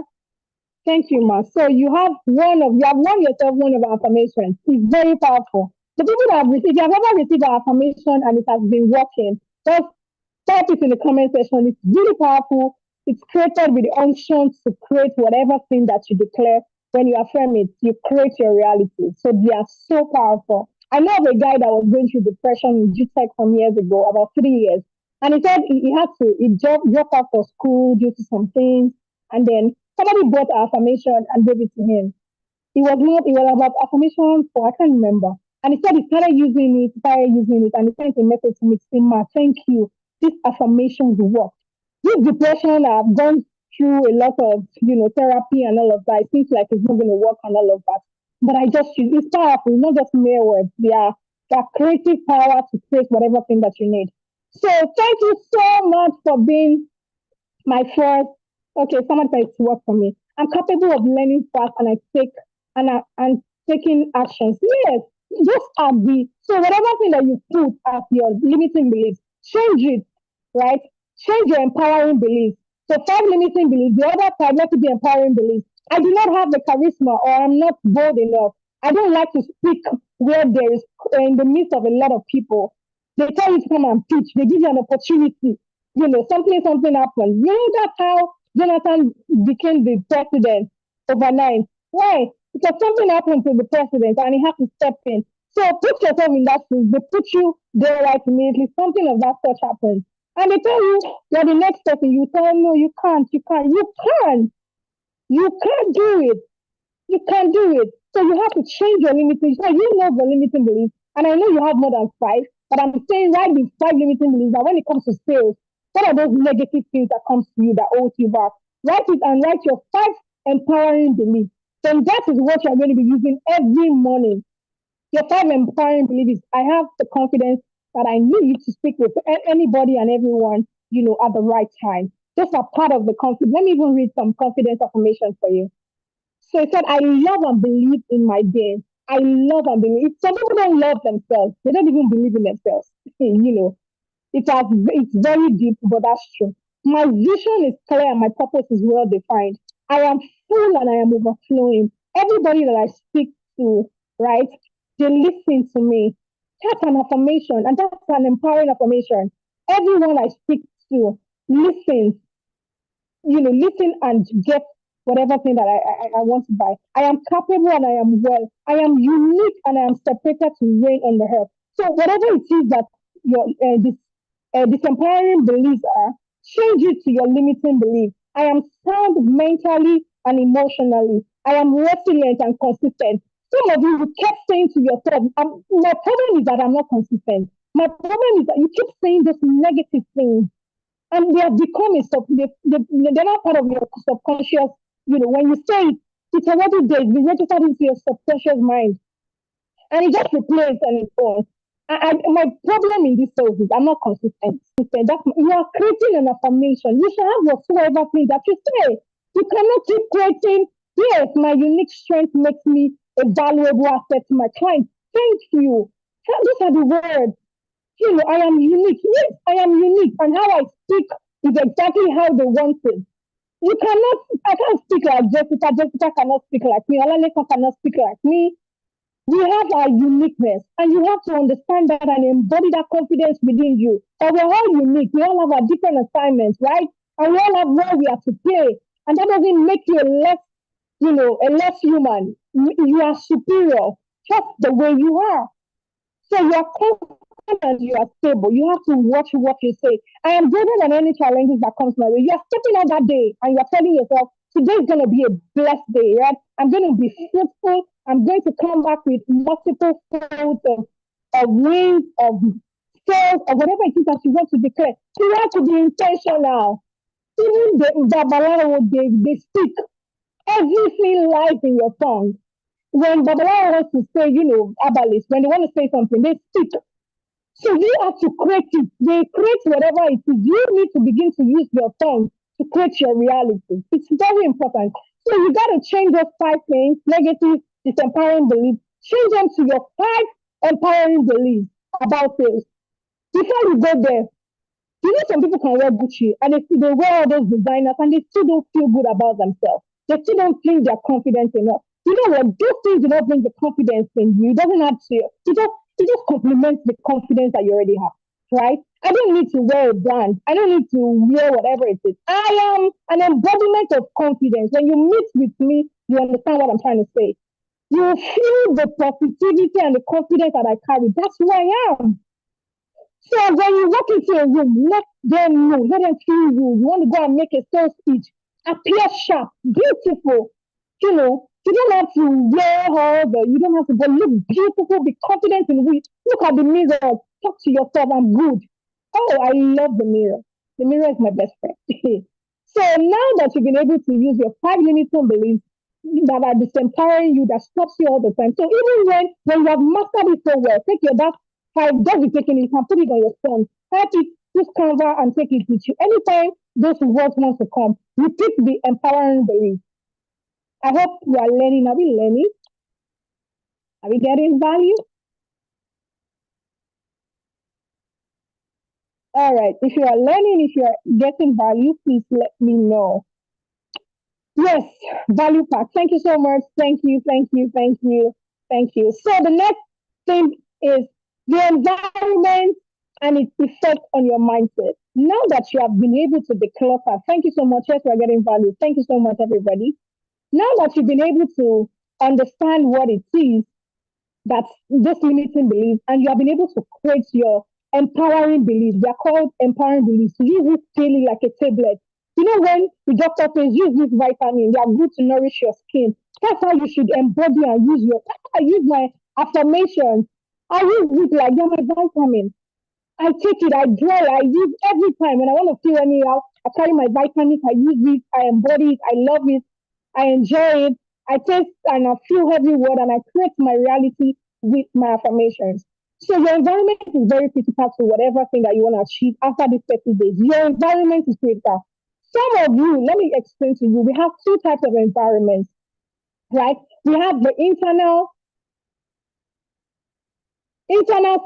Thank you, Ma. So you have won yourself one of our affirmations. It's very powerful. The people that have received, if you have ever received our affirmation and it has been working, just type it in the comment section. It's really powerful. It's created with the unction to create whatever thing that you declare. When you affirm it, you create your reality. So they are so powerful. I know of a guy that was going through depression in Gtext some years ago, about 3 years. And he said he dropped out of school due to some things. And then somebody bought affirmation and gave it to him. It was about affirmation for, I can't remember. And he said he started using it, and he sent a message to me saying, Ma, thank you. These affirmations work. This depression, I've gone through a lot of, therapy and all of that. It seems like it's not going to work and all of that. But it's powerful, not just mere words. They are creative power to create whatever thing that you need. So thank you so much for being my first. Okay, someone says it's work for me. I'm capable of learning fast and I'm taking actions. Yes, just so whatever thing that you put as your limiting beliefs, change it, right? Change your empowering beliefs. So 5 limiting beliefs, the other 5, let it be empowering beliefs. I do not have the charisma or I'm not bold enough. I don't like to speak where there is in the midst of a lot of people. They tell you to come and pitch. They give you an opportunity. Something happened. That's how Jonathan became the president overnight. Why? Because something happened to the president and he had to step in. So put yourself in that shoes. They put you there right immediately. Something of that sort happens. And they tell you, you're the next person. You tell no, you can't. You can. You can't do it. You can't do it. So you have to change your limitations. So you know the limiting beliefs. And I know you have more than 5, but I'm saying write these 5 limiting beliefs that when it comes to sales, what are those negative things that comes to you that holds you back? Write it and write your 5 empowering beliefs. Then that is what you're going to be using every morning. Your 5 empowering beliefs. I have the confidence that I need to speak with anybody and everyone, at the right time. Those are part of the confidence. Let me even read some confidence affirmations for you. So it said, I love and believe in my being. I love and believe. Some people don't love themselves. They don't even believe in themselves. It's very deep, but that's true. My vision is clear and my purpose is well defined. I am full and I am overflowing. Everybody that I speak to, right, they listen to me. That's an affirmation, and that's an empowering affirmation. Everyone I speak to listens, listen and get whatever thing that I want to buy. I am capable and I am well. I am unique and I am separated to reign on the earth. So whatever it is that your disempowering beliefs are, change it to your limiting belief. I am sound mentally and emotionally. I am resilient and consistent. Some of you kept saying to yourself, my problem is that I'm not consistent. My problem is that you keep saying those negative things and they have become they're not part of your subconscious. When you say it, it's already there, it's registered into your subconscious mind, and it just replays and it goes. My problem in this service is I'm not consistent. You are creating an affirmation. You should have whatsoever thing that you say. You cannot keep creating. Yes, my unique strength makes me a valuable asset to my clients. Thank you. These are the words. I am unique. Yes, I am unique. And how I speak is exactly how they want it. I can't speak like Jessica. Jessica cannot speak like me. Olaleka cannot speak like me. We have our uniqueness, and you have to understand that and embody that confidence within you. But we're all unique. We all have our different assignments, right? And we all have where we have to play. And that doesn't make you a less human. You are superior just the way you are. So you are confident and you are stable. You have to watch what you say. I am greater than any challenges that comes my way. You are stepping out that day and you are telling yourself, today is going to be a blessed day, right? I'm going to be fruitful. I'm going to come back with multiple folds of wins, of sales, or whatever it is that you want to declare. So you have to be intentional. Even the Babalawo, they speak everything lies in your tongue. When Babalawo wants to say, abalist, when they want to say something, they speak. So you have to create it. They create whatever it is. You need to begin to use your tongue to create your reality. It's very important. So you got to change those 5 things, negative, disempowering beliefs, change them to your 5 empowering beliefs about sales. Before you go there, some people can wear Gucci and they wear all those designers and they still don't feel good about themselves. They still don't think they're confident enough. You know what? Those things do not bring the confidence in you. It doesn't have to. It just complements the confidence that you already have, right? I don't need to wear a brand. I don't need to wear whatever it is. I am an embodiment of confidence. When you meet with me, you understand what I'm trying to say. You feel the positivity and the confidence that I carry. That's who I am. So when you walk into a room, let them know, let them feel you. You want to go and make a sales speech, appear sharp, beautiful. You don't have to wear you don't have to go look beautiful, be confident in it. Look at the mirror, talk to yourself, I'm good. Oh, I love the mirror. The mirror is my best friend. So now that you've been able to use your 5 limiting beliefs that are disempowering you, that stops you all the time. So even when you have mastered it so well, take that 5, just be taking it, you can put it on your phone. Type it, use Canva and take it with you. Anytime those words want to come, repeat the empowering belief. I hope you are learning. Are we learning? Are we getting value? All right. If you are learning, if you are getting value, please let me know. Yes, value pack. Thank you so much. Thank you. So the next thing is the environment and its effect on your mindset. Now that you have been able to declutter, thank you so much. Yes, we are getting value. Thank you so much, everybody. Now that you've been able to understand what it is, that's this limiting beliefs, and you have been able to create your empowering beliefs. They're called empowering beliefs. Use this daily like a tablet. When the doctor says use this vitamin, they are good to nourish your skin. That's how you should embody and use I use my affirmations. I use it like they're my vitamin. I take it, I dwell, I use every time. When I want to feel anyhow, I carry my vitamins, I use it, I embody it, I love it, I enjoy it, I taste and I feel every word and I create my reality with my affirmations. So your environment is very critical to whatever thing that you want to achieve after these 30 days. Your environment is critical. Some of you, let me explain to you, we have 2 types of environments, right? We have the internal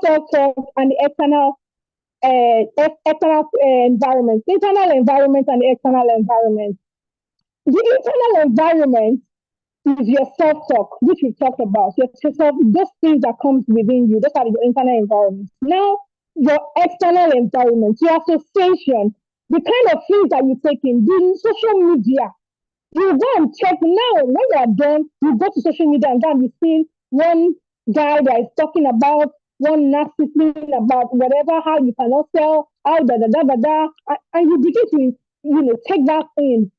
self-talk and the external environment. Internal environment and the external environment. The internal environment is your self-talk, which we talked about. Those things that comes within you, those are your internal environment. Now, your external environment, your association, the kind of things that you take in, the social media, You go and check now. When you are done, you go to social media and go and you see one guy that is talking about one nasty thing about whatever, how you cannot sell, how and you begin to, take that in.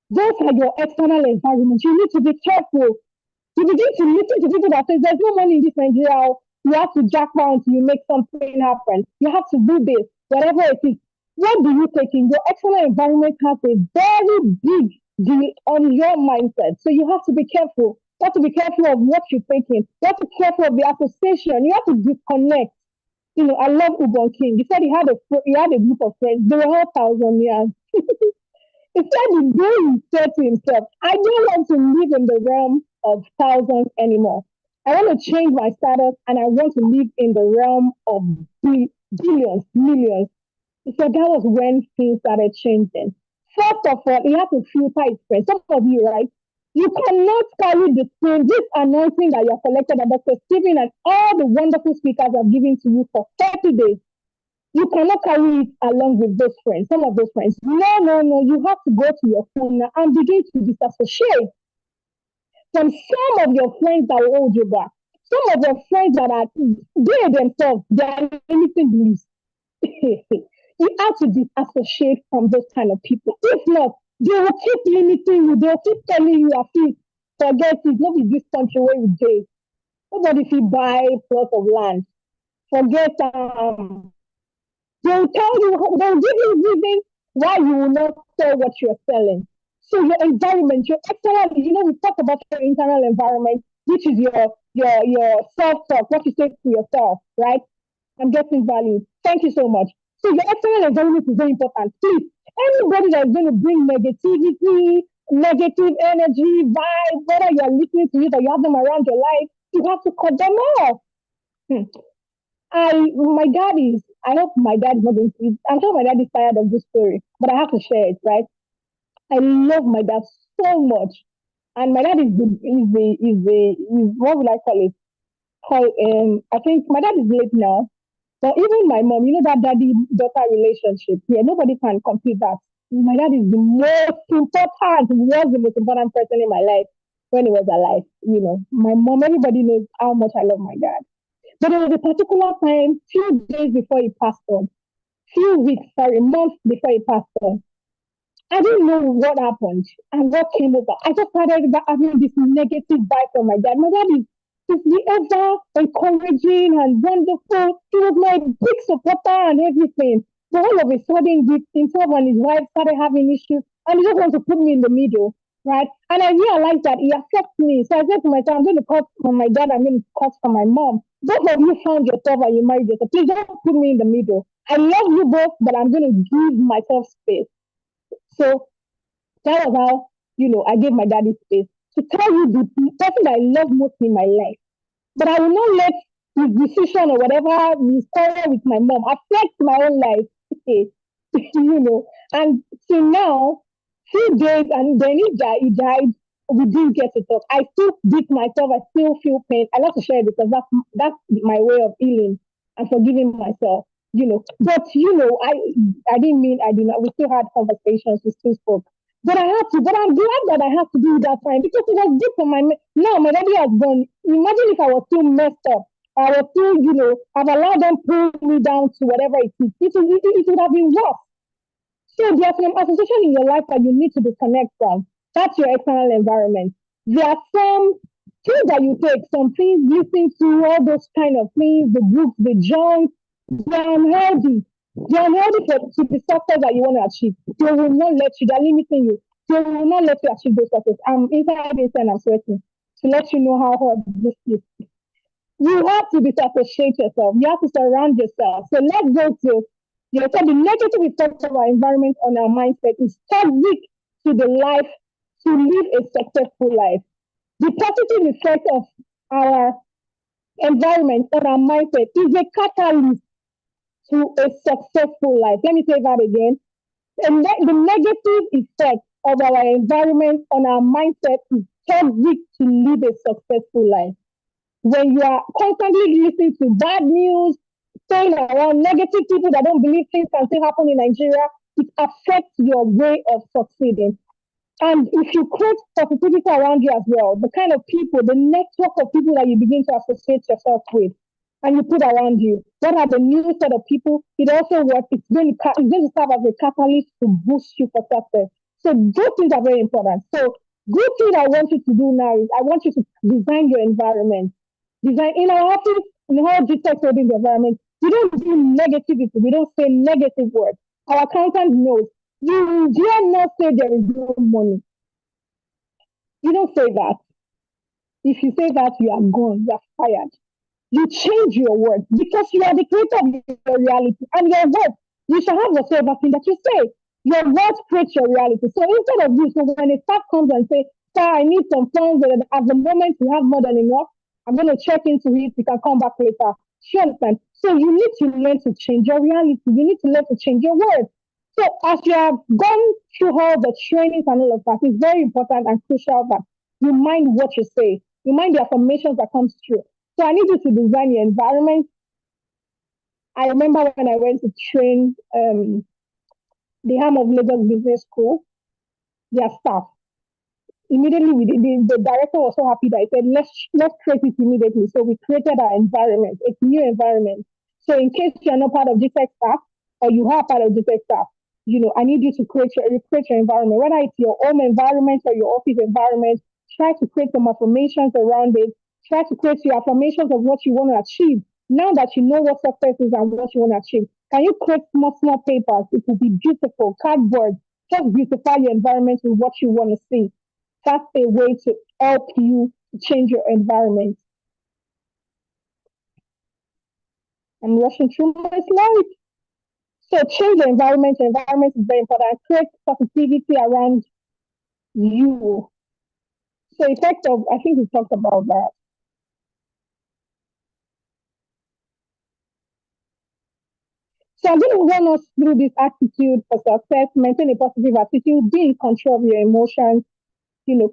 Those are your external environment. You need to be careful. You begin to listen to people that say there's no money in this Nigeria. You have to jack pound till you make something happen. You have to do this, whatever it is. What do you take in? Your external environment has a very big deal on your mindset. So you have to be careful. You have to be careful of what you take in. You have to be careful of the association. You have to disconnect. I love Ubon King. He said he had a group of friends. They were all 1,000 years. He said the day he said to himself, I don't want to live in the realm of thousands anymore. I want to change my status and I want to live in the realm of billions, millions. He said that was when things started changing. First of all, he had to filter his friends. Some of you, right? You cannot carry this anointing that you have collected that Dr. Stephen and all the wonderful speakers have given to you for 30 days. You cannot carry it along with those friends, some of those friends. No. You have to go to your phone now and begin to disassociate from some of your friends that will hold you back. Some of your friends that are, they themselves, they are limiting beliefs. You have to disassociate from those kind of people. If not, they will keep limiting you. They'll keep telling you, forget it, not in this country where you do. Nobody if you buy a plot of land. Forget they'll tell you, they'll give you reason why you will not sell what you're selling. So your environment, your external, we talk about your internal environment, which is your self-talk, what you say to yourself, right? I'm getting value. Thank you so much. So your external environment is very important. Please, anybody that's going to bring negativity, negative energy, vibe, whether you're listening to it or you have them around your life, you have to cut them off. I hope my dad is not going to, I'm sure my dad is tired of this story, but I have to share it, right? I love my dad so much. And my dad is what would I call it? I think my dad is late now. But even my mom, that daddy-daughter relationship, nobody can complete that. My dad is the most important, was the most important person in my life when he was alive. My mom, everybody knows how much I love my dad. But there was a particular time, few days before he passed on, months before he passed on, I didn't know what happened and what came over. I just started having this negative vibe from my dad. My dad is the ever encouraging and wonderful. He was my big supporter and everything. But all of a sudden, himself and his wife started having issues, and he just wanted to put me in the middle, right? And I realized that he affects me. So I said to myself, I'm going to cut from my dad, I'm going to cut from my mom. Both of you found yourself and you married yourself. Please don't put me in the middle. I love you both, but I'm going to give myself space. So that was how, I gave my daddy space to tell you the person that I love most in my life. But I will not let his decision or whatever his quarrel with my mom affect my own life. And so now, few days and then he died. We didn't get to talk. I still beat myself. I still feel pain. I love to share it because that's my way of healing and forgiving myself. But I didn't mean I did not. We still had conversations. We still spoke. But I had to. But I'm glad that I had to do that time because it was good for now my daddy has gone. Imagine if I was still messed up. I was still, I've allowed them pull me down to whatever it is. It would have been worse. So there's some association in your life that you need to disconnect from. That's your external environment. There are some things that you take, some things listening to, all those kind of things, the groups, the junk, they're unhealthy. They're unhealthy to the success that you want to achieve. They will not let you, they're limiting you. They will not let you achieve those success. I'm inside and I'm sweating to let you know how hard this is. You have to disassociate yourself. You have to surround yourself. So let's go to, the negative effects of our environment on our mindset is toxic to the life, to live a successful life. The positive effect of our environment on our mindset is a catalyst to a successful life. Let me say that again. And the negative effect of our environment on our mindset is toxic to live a successful life. When you are constantly listening to bad news, staying around negative people that don't believe things can still happen in Nigeria, it affects your way of succeeding. And if you create positivity around you as well, the kind of people, the network of people that you begin to associate yourself with and you put around you, what are the new set of people? It also works. It's going to serve as a catalyst to boost you for success. So those things are very important. So good thing I want you to do now is I want you to design your environment. Design in our office, in our Gtext holding environment, we don't do negativity. We don't say negative words. Our accountant knows. You dare not say there is no money. You don't say that. If you say that, you are gone. You are fired. You change your words because you are the creator of your reality. And your words, you shall have whatsoever thing that you say. Your words create your reality. So instead of you, so when a staff comes and say, sir, I need some funds, and at the moment we have more than enough, I'm going to check into it. We can come back later. You understand? So you need to learn to change your reality. You need to learn to change your words. So as you have gone through all the trainings and all of that, it's very important and crucial that you mind what you say. You mind the affirmations that comes through. So I need you to design your environment. I remember when I went to train the Arm of Lagos Business School, their staff. Immediately, the director was so happy that he said, let's create it immediately. So we created our environment, a new environment. So in case you're not part of Gtext staff or you are part of Gtext staff, I need you to create your environment, whether it's your home environment or your office environment. Try to create some affirmations around it. Try to create your affirmations of what you want to achieve. Now that you know what success is and what you want to achieve, can you create small papers? It will be beautiful, cardboard. Just beautify your environment with what you want to see. That's a way to help you to change your environment. I'm rushing through my slides. So change your environment. Your environment is very important. Create positivity around you. So effect of, I think we talked about that. So I'm going to run us through this attitude for success. Maintain a positive attitude. Be in control of your emotions.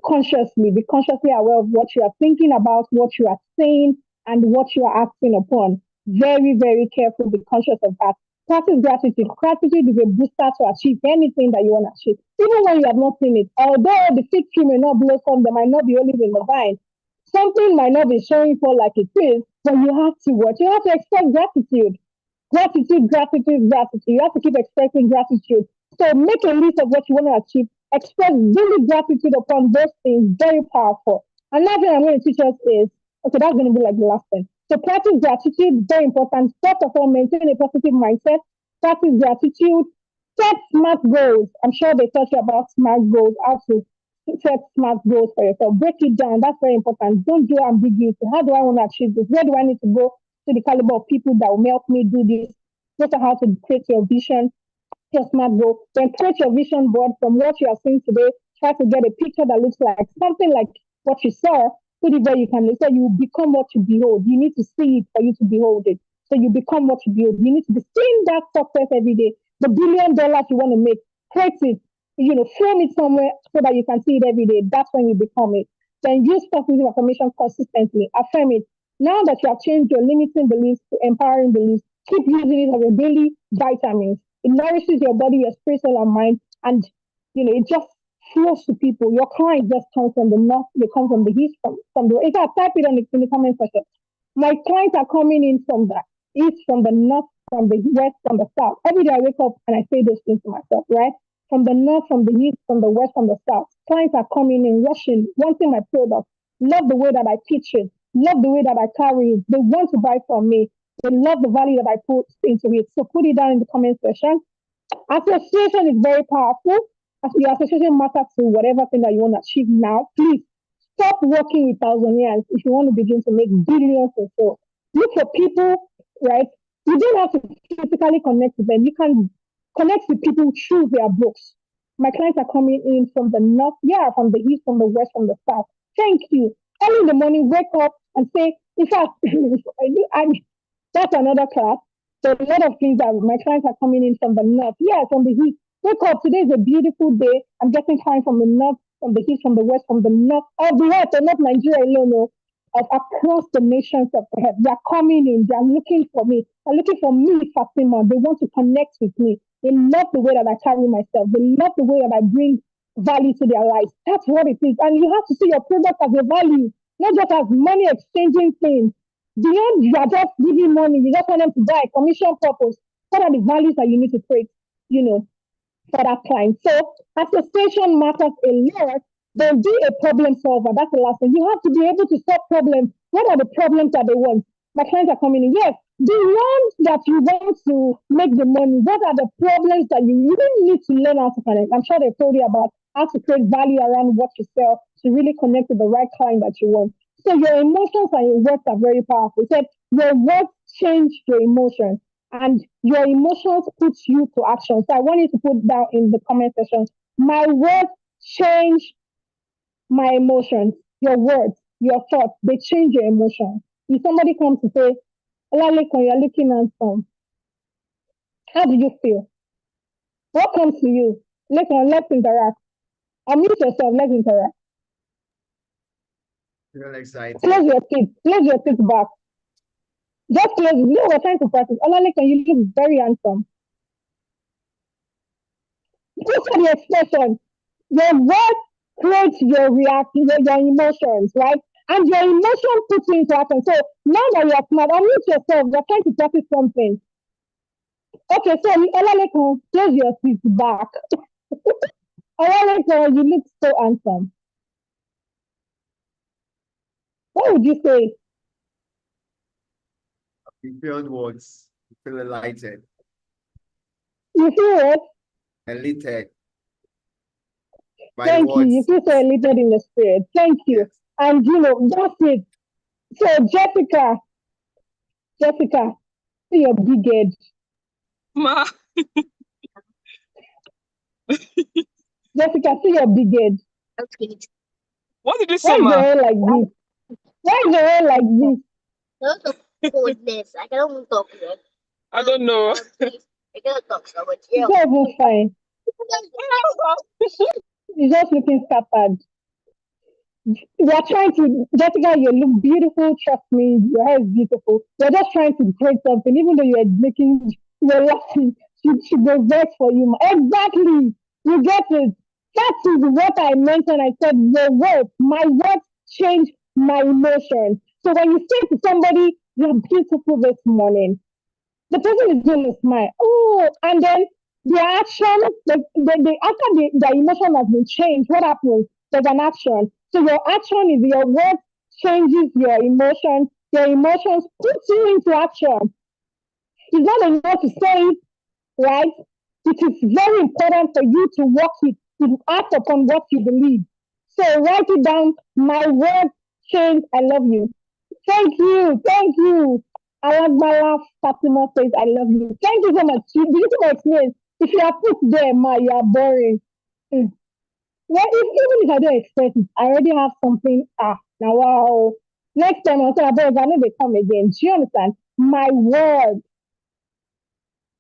Consciously. Be consciously aware of what you are thinking about, what you are saying, and what you are acting upon. Very, very careful. Be conscious of that. Practice gratitude. Gratitude is a booster to achieve anything that you want to achieve, even when you have not seen it. Although the fig tree may not blossom, there might not be olive in the vine. Something might not be showing for like it is, but you have to what? You have to expect gratitude. Gratitude. You have to keep expecting gratitude. So make a list of what you want to achieve. Express daily gratitude upon those things. Very powerful. Another thing I'm going to teach us is, okay, that's going to be like the last thing. So practice gratitude, very important. First of all, maintain a positive mindset. Practice gratitude. Set smart goals. I'm sure they taught you about smart goals, how to set smart goals for yourself. Break it down. That's very important. Don't do ambiguity. How do I want to achieve this? Where do I need to go to the caliber of people that will help me do this? Just how to create your vision, your smart goal. Then create your vision board from what you are seeing today. Try to get a picture that looks like something like what you saw. Put it where you can. So you become what you behold. You need to see it for you to behold it. So you become what you build. You need to be seeing that success every day. The $1 billion you want to make, create it, frame it somewhere so that you can see it every day. That's when you become it. Then use positive affirmation consistently. Affirm it. Now that you have changed your limiting beliefs to empowering beliefs, keep using it as a daily vitamins. It nourishes your body, your spirit, soul, and mind, and it just flows to people. Your clients just come from the north, they come from the east, from the. If I type it in the comment section, my clients are coming in from the east, from the north, from the west, from the south. Every day I wake up and I say those things to myself, right? From the north, from the east, from the west, from the south. Clients are coming in, rushing, wanting my product. Love the way that I teach it. Love the way that I carry it. They want to buy from me. They love the value that I put into it. So put it down in the comment section. Association is very powerful. Your association matters to whatever thing that you want to achieve now. Please stop working with thousandaires if you want to begin to make billions or so. Look for people, right? You don't have to physically connect with them. You can connect with people through their books. My clients are coming in from the north, from the east, from the west, from the south. Thank you. Early in the morning, wake up and say, in fact, that's another class. So a lot of things that my clients are coming in from the north, from the east. Wake up, today is a beautiful day. I'm getting clients from the north, from the east, from the west, from the north, of the earth, and not Nigeria alone, of across the nations of the earth. They are coming in, they are looking for me. They're looking for me, Fatima. They want to connect with me. They love the way that I carry myself. They love the way that I bring value to their lives. That's what it is. And you have to see your product as a value, not just as money exchanging thing. Beyond you are just giving money, you just want them to buy commission purpose. What are the values that you need to create, for that client? So association matters a lot. Then be a problem solver. That's the last thing. You have to be able to solve problems. What are the problems that they want? My clients are coming in. Yes, beyond that you want to make the money, what are the problems that you really need to learn how to connect? I'm sure they told you about how to create value around what you sell to really connect with the right client that you want. So your emotions and your words are very powerful. So your words change your emotions, and your emotions put you to action. So I want you to put down in the comment section, my words change my emotions. Your words, your thoughts, they change your emotions. If somebody comes to say, Olalekon, you're looking handsome, how do you feel? What comes to you? Let's interact. Unmute yourself, let's interact. Feel excited. Close your teeth back. Just close it. No, we're trying to practice. Olalekon, you look very handsome. Look at the expression. Your words create your reaction, your emotions, right? And your emotion puts you into action. So now that you're smart, unmute yourself. We're trying to practice something. Okay, so Olalekon, close your teeth back. Olalekon, you look so handsome. What would you say? You feel words. You feel enlightened. You feel what? Elated. Thank you. You feel so elated in the spirit. Thank you. Yes. And that's it. So Jessica, see your big head. Ma. Jessica, see your big head. Okay. What did you Why say, is your ma? hair like this? Why is your hair like this? Don't talk coldness. I cannot even talk yet. I don't know. I cannot talk so much. It's Yeah. not even fine. You're just looking scattered. We are trying to, Jessica, you look beautiful. Trust me, your hair is beautiful. We're just trying to create something, even though you're laughing. She goes back for you. Exactly. You get it. That is what I meant when I said your words. My words change my emotions. So when you say to somebody, you're beautiful this morning, the person is going to smile. Oh, and then their action, after their emotion has been changed, what happens? There's an action. So your action is your word changes your emotions. Your emotions put you into action. It's not enough to say it, right? It is very important for you to work it, to act upon what you believe. So write it down. My word change. I love you. Thank you. Thank you. Alagbala Fatima says, I love you. Thank you so much. Beautiful experience. If you are put there, ma, you are boring. Well, even if I don't expect it, I already have something. Now, wow. Next time I'll say, I know they come again. Do you understand? My word.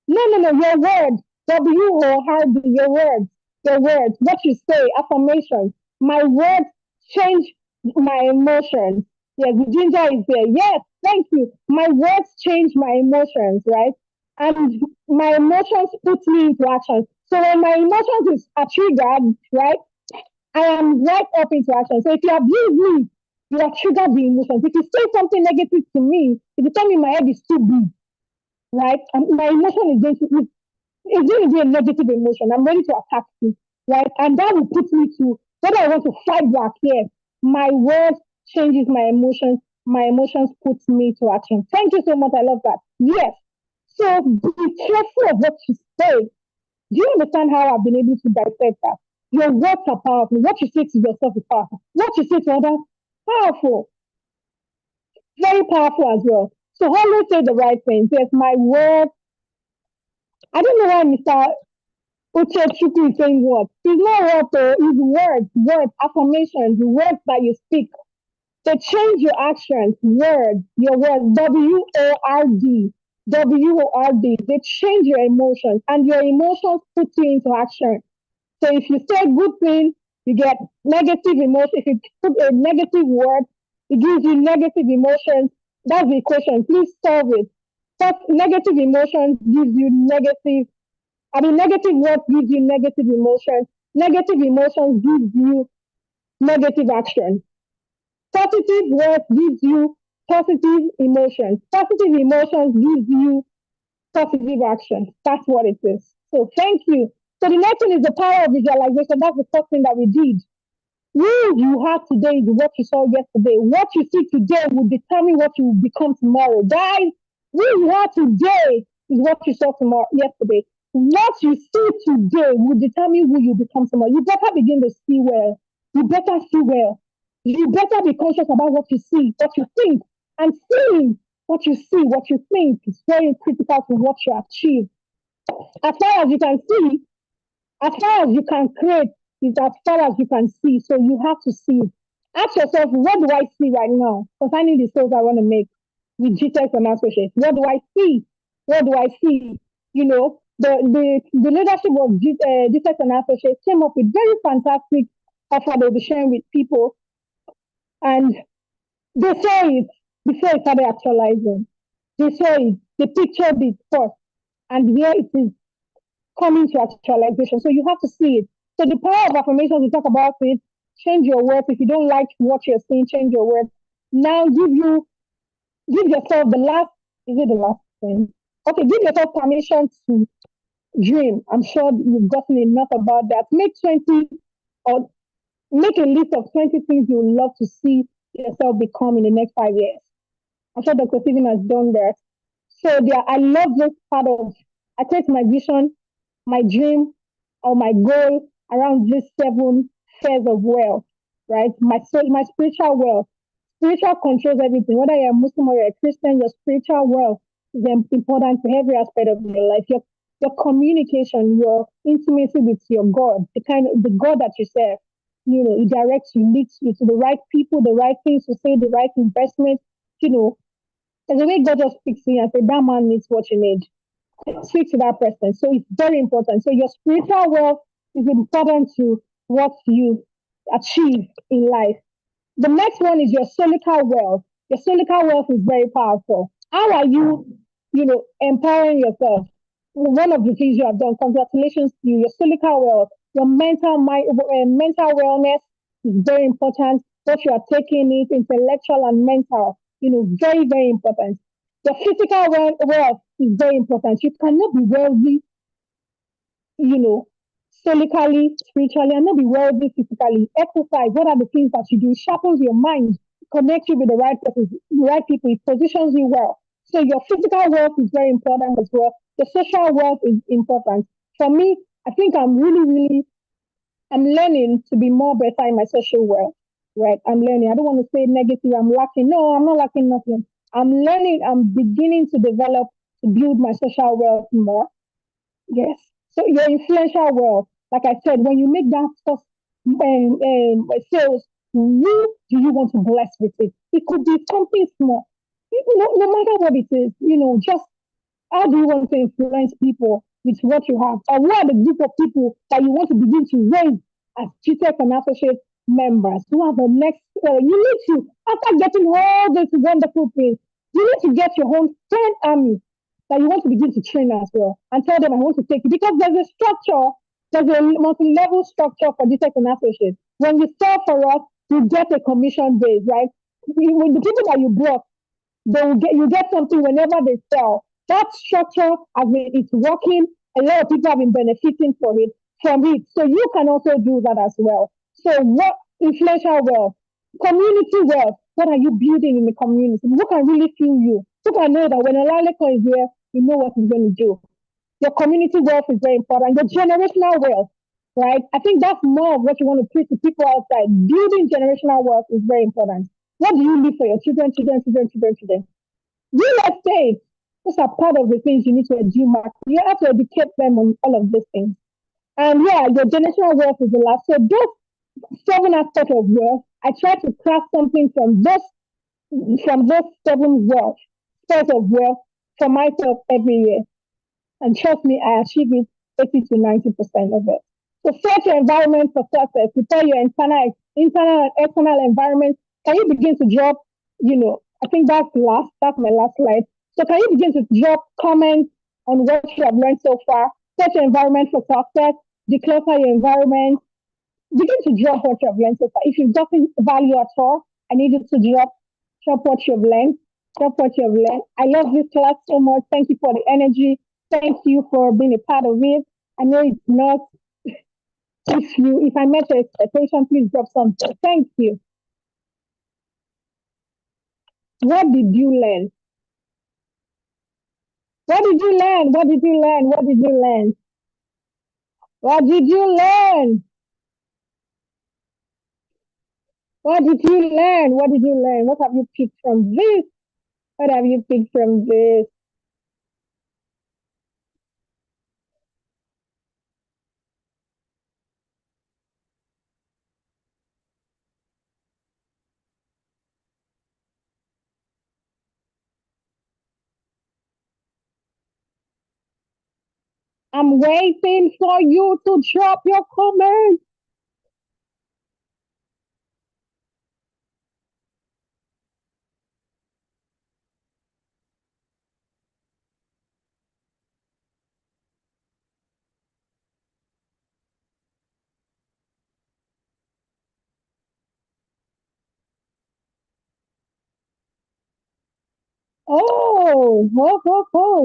No, your word. W-O-R-D, your words. Your words. What you say, affirmations. My words change my emotions. Yes, the ginger is there. Yes, thank you. My words change my emotions, right? And my emotions put me into action. So when my emotions are triggered, right, I am right up into action. So if you abuse me, you have triggered the emotions. If you say something negative to me, if you tell me my head is too big, right, and my emotion is going to be a negative emotion. I'm ready to attack you, right? And that will put me to whether I want to fight back. Yes, my words changes my emotions. My emotions puts me to action. Thank you so much. I love that. Yes. So be careful of what you say. Do you understand how I've been able to dissect that? Your words are powerful. What you say to yourself is powerful. What you say to others, powerful. Very powerful as well. So always say the right thing. Yes, my words. I don't know why Mr. Uchechukwu is saying what. It's not what, though. It's words, affirmations, words that you speak. So change your actions, words, your words, W-O-R-D. W-O-R-D. They change your emotions, and your emotions put you into action. So if you say good thing, you get negative emotion. If you put a negative word, it gives you negative emotions. That's the equation. Please solve it. But negative emotions gives you negative words gives you negative emotions. Negative emotions gives you negative action. Positive words gives you positive emotions. Positive emotions gives you positive action. That's what it is. So thank you. So the next one is the power of visualization. That's the first thing that we did. Who you have today is what you saw yesterday. What you see today will determine what you will become tomorrow. Guys, who you are today is what you saw yesterday. What you see today will determine who you become tomorrow. You better begin to see well. You better see well. You better be conscious about what you see, what you think, and seeing what you see, what you think is very critical to what you achieve. As far as you can see, as far as you can create, is as far as you can see. So you have to see. Ask yourself, what do I see right now concerning the sales I want to make with Gtext Associates? What do I see? What do I see? You know, the leadership of Gtext Associates came up with very fantastic offer they'll be sharing with people. And they saw it before it started actualizing. They saw it, they pictured it first. And here it is coming to actualization. So you have to see it. So the power of affirmations, we talk about it. Change your words. If you don't like what you're seeing, change your words. Now give yourself the last, is it the last thing? Okay, give yourself permission to dream. I'm sure you've gotten enough about that. Make a list of 20 things you would love to see yourself become in the next 5 years. I'm sure Dr. Stephen has done that. So I love this part of, I take my vision, my dream, or my goal around these 7 spheres of wealth, right? My spiritual wealth. Spiritual controls everything. Whether you're a Muslim or you're a Christian, your spiritual wealth is important to every aspect of your life. Your communication, your intimacy with your God, the God that you serve, it directs you, leads you to the right people, the right things to say, the right investment, there's a way God just speaks to you and say, that man needs what you need. Speak to that person. So it's very important. So your spiritual wealth is important to what you achieve in life. The next one is your solical wealth. Your solical wealth is very powerful. How are you, empowering yourself? One of the things you have done, congratulations to you. Your solical wealth, your mental wellness is very important. What you are taking is intellectual and mental, very, very important. Your physical wealth is very important. You cannot be wealthy, solically, spiritually, and not be wealthy physically. Exercise, what are the things that you do? It sharpens your mind, connects you with the right people, it positions you well. So your physical wealth is very important as well. The social wealth is important. For me, I think I'm learning to be more better in my social wealth, right? I'm learning. I don't want to say negative, I'm lacking. No, I'm not lacking nothing. I'm learning, I'm beginning to develop, to build my social wealth more. Yes. So your influential wealth, like I said, when you make that first sales, who do you want to bless with it? It could be something small. No matter what it is, just how do you want to influence people with what you have? Or what are the group of people that you want to begin to raise as Gtext and Associate members? Who are the next? You need to, after getting all these wonderful things, you need to get your own 10 army that you want to begin to train as well and tell them I want to take it. Because there's a structure, there's a multi-level structure for Gtext and Associates. When you sell for us, you get a commission base, right? With the people that you brought, you get something whenever they sell. That structure, it's working. A lot of people have been benefiting from it. So you can also do that as well. So what influential wealth, community wealth, what are you building in the community? Who can really feel you? Who can know that when Olaleko is here, you know what he's going to do? Your community wealth is very important. Your generational wealth, right? I think that's more of what you want to preach to people outside. Building generational wealth is very important. What do you leave for your children? Real estate. Those are part of the things you need to do. You have to educate them on all of these things. And your generational wealth is the last. So those 7 aspects of wealth, I try to craft something from those 7 spheres of wealth for myself every year. And trust me, I achieve it 80 to 90% of it. So set your environment for success. Prepare your internal and external environment. Can you begin to drop, I think that's my last slide. So can you begin to drop comments on what you have learned so far? Set your environment for success. declutter your environment, begin to drop what you've learned so far. If you've gotten value at all, I need you to drop what you've learned, drop what you've learned. I love this class so much. Thank you for the energy. Thank you for being a part of it. I know it's not, if I met your expectation, please drop something. Thank you. What did you learn? What did you learn? What did you learn? What did you learn? What did you learn? What did you learn? What did you learn? What have you picked from this? What have you picked from this? I'm waiting for you to drop your comments.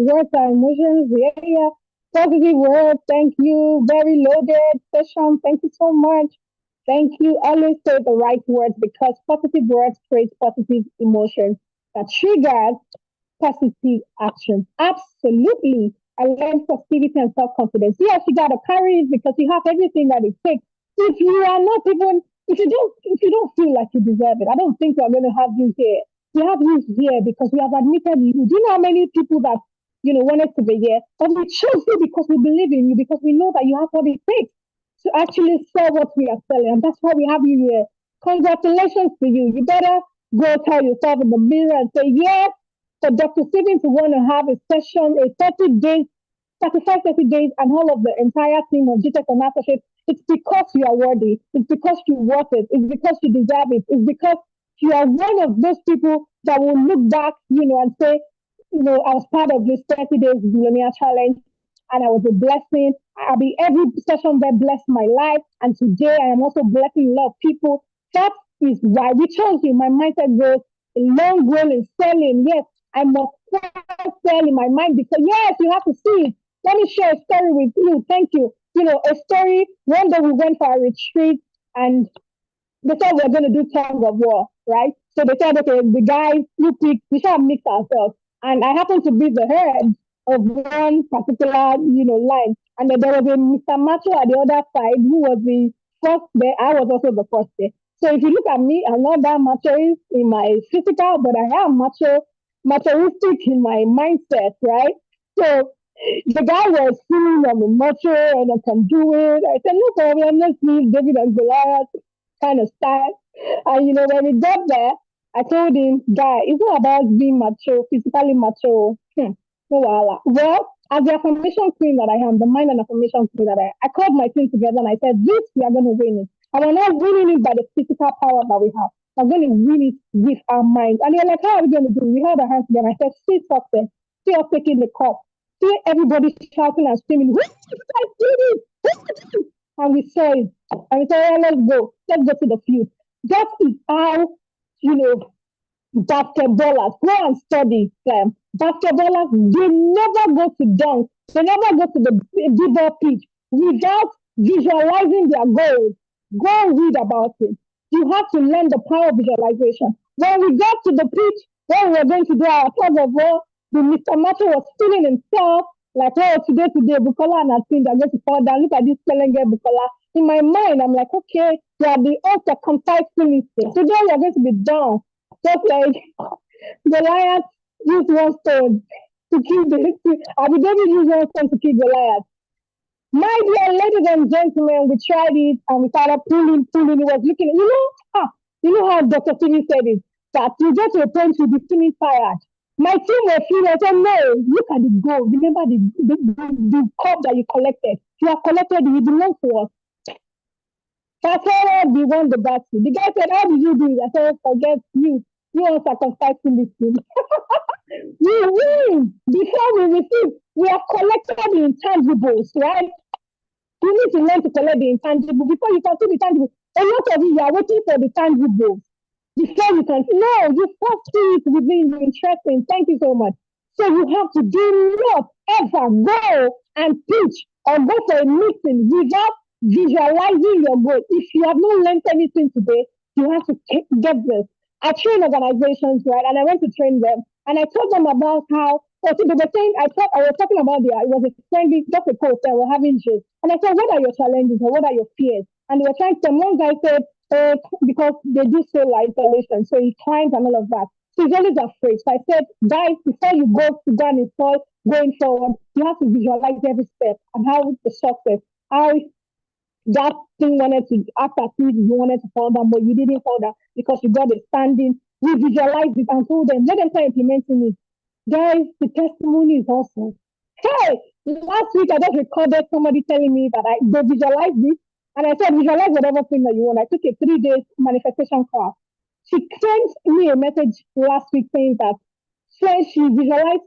Words are emotions. Yeah, yeah. Positive words. Thank you. Very loaded session. Thank you so much. Thank you. Always say the right words because positive words create positive emotions that triggers positive action. Absolutely. I learned positivity and self-confidence. Yes, you gotta carry it because you have everything that it takes. If you are not even, if you don't feel like you deserve it, I don't think we're gonna have you here. We have you here because we have admitted you. Do you know how many people that wanted to be here? But we chose you because we believe in you, because we know that you have what it takes to actually sell what we are selling. And that's why we have you here. Congratulations to you. You better go tell yourself in the mirror and say, yes, for Dr. Stephen to want to have a session, a 30 days, 35, 30 days, and all of the entire team of Gtext Associates, it's because you are worthy. It's because you worth it. It's because you deserve it. It's because you are one of those people that will look back, and say, I was part of this 30 days billionaire challenge and I was a blessing. Every session that blessed my life. And today I am also blessing a lot of people. That is why we chose you. My mindset goes a long goal in selling. Yes, I must sell in my mind because yes, you have to see it. Let me share a story with you. Thank you. A story. One day we went for a retreat and they said we're going to do tug of war, right? So they said, okay, the guys, you pick, we shall mix ourselves. And I happened to be the head of one particular, line. And then there was a Mr. Macho at the other side who was the first there. I was also the first there. So if you look at me, I'm not that macho in my physical, but I am machoistic in my mindset, right? So the guy was feeling I'm a macho and I can do it. I said, no problem, let's leave David and Goliath kind of style. And when we got there, I told him, guy, it's not about being macho, physically macho. No, well, as the affirmation queen that I am, the mind and affirmation queen that I called my team together and I said, this, we are going to win it. And we're not winning it by the physical power that we have. We're going to win it with our minds. And they're like, how are we going to do it? We held our hands together. I said, see success. See us taking the cup. See everybody shouting and screaming, who I did it? And we saw it. And we said, yeah, let's go. Let's go to the field. That is how, basketballers go and study them. Basketballers, they never go to dunk. They never go to the b-ball pitch without visualizing their goals. Go read about it. You have to learn the power of visualization. When we got to the pitch, when we were going to do our tug of war, the Mr. Macho was feeling himself like, oh, today, Bukola and Atin, they're going to fall down. Look at this spelling girl, Bukola. In my mind, I'm like, okay, they are the uncircumcised Philistines. Today, we are going to be down. Just like Goliath used one stone to kill David used one stone to kill Goliath. My dear ladies and gentlemen, we tried it and we started pulling. It was looking, you know how Dr. Stevie said it, that you get to a point you'll be feeling tired. My team was feeling, I said, no, look at the goal. Remember the cup that you collected. You have collected it, it belongs to us. Fast forward, we won the battle. The guy said, how did you do it? I said, forget you. You are circumcised Philistines. We win. Before we receive, we have collected the intangibles, right? You need to learn to collect the intangible before you can see the tangible. A lot of you are waiting for the tangible before you can. No, you first see it within you. Interesting. Thank you so much. So you have to do not ever go and teach or go for a meeting without visualizing your goal. If you have not learned anything today, you have to get this. I train organizations, right? And I went to train them, and I told them about how. So they were saying, I was talking about it was a friendly, just a post that we're having just. And I said, what are your challenges or what are your fears? And they were trying to, one guy said, because they do solar installation, so he climbs and all of that. So he's always afraid. So I said, guys, before you go to go and install going forward, you have to visualize every step and how the success, how that thing wanted to act as if you wanted to fall down, but you didn't fall down because you got a standing. We visualized it and told them, let them start implementing it. Guys, the testimony is awesome. Hey, last week I just recorded somebody telling me that they visualized this, and I said, visualize whatever thing that you want. I took a 3-day manifestation class. She sent me a message last week saying that she visualized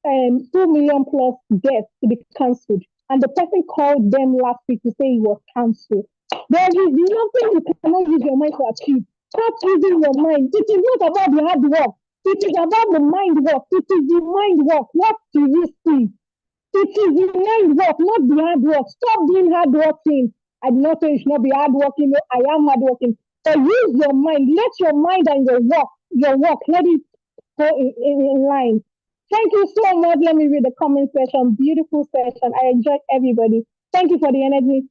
2 million plus deaths to be cancelled. And the person called them last week to say it was cancelled. There is nothing you cannot use your mind to achieve. Start using your mind. It is not about the hard work. It is about the mind work. It is the mind work. What do you see? It is the mind work, not the hard work. Stop being hard working. I do not say you should not be hard working. I am hard working. But use your mind. Let your mind and your work, let it go in line. Thank you so much. Let me read the comment section. Beautiful session. I enjoyed everybody. Thank you for the energy.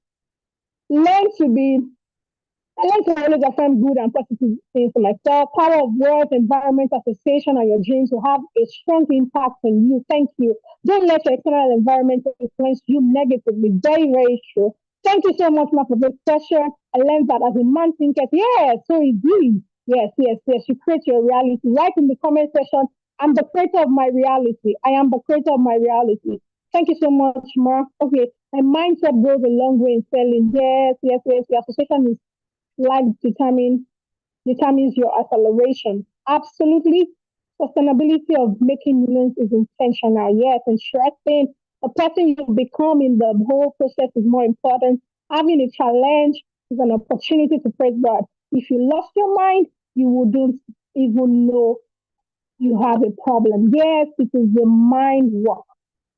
I learn to always affirm good and positive things to myself. Power of words, environment, association, and your dreams will have a strong impact on you. Thank you. Don't let your external environment influence you negatively. Very, very true. Thank you so much, Ma, for this session. I learned that as a man thinketh, so it is. Yes. You create your reality. Write in the comment section, I'm the creator of my reality. I am the creator of my reality. Thank you so much, Ma. Okay, my mindset goes a long way in selling. Yes. The association is like determines your acceleration. Absolutely. Sustainability of making millions is intentional. Yes, interesting. The person you become in the whole process is more important. Having a challenge is an opportunity to praise God. If you lost your mind, you wouldn't even know you have a problem. Yes, it is the mind work.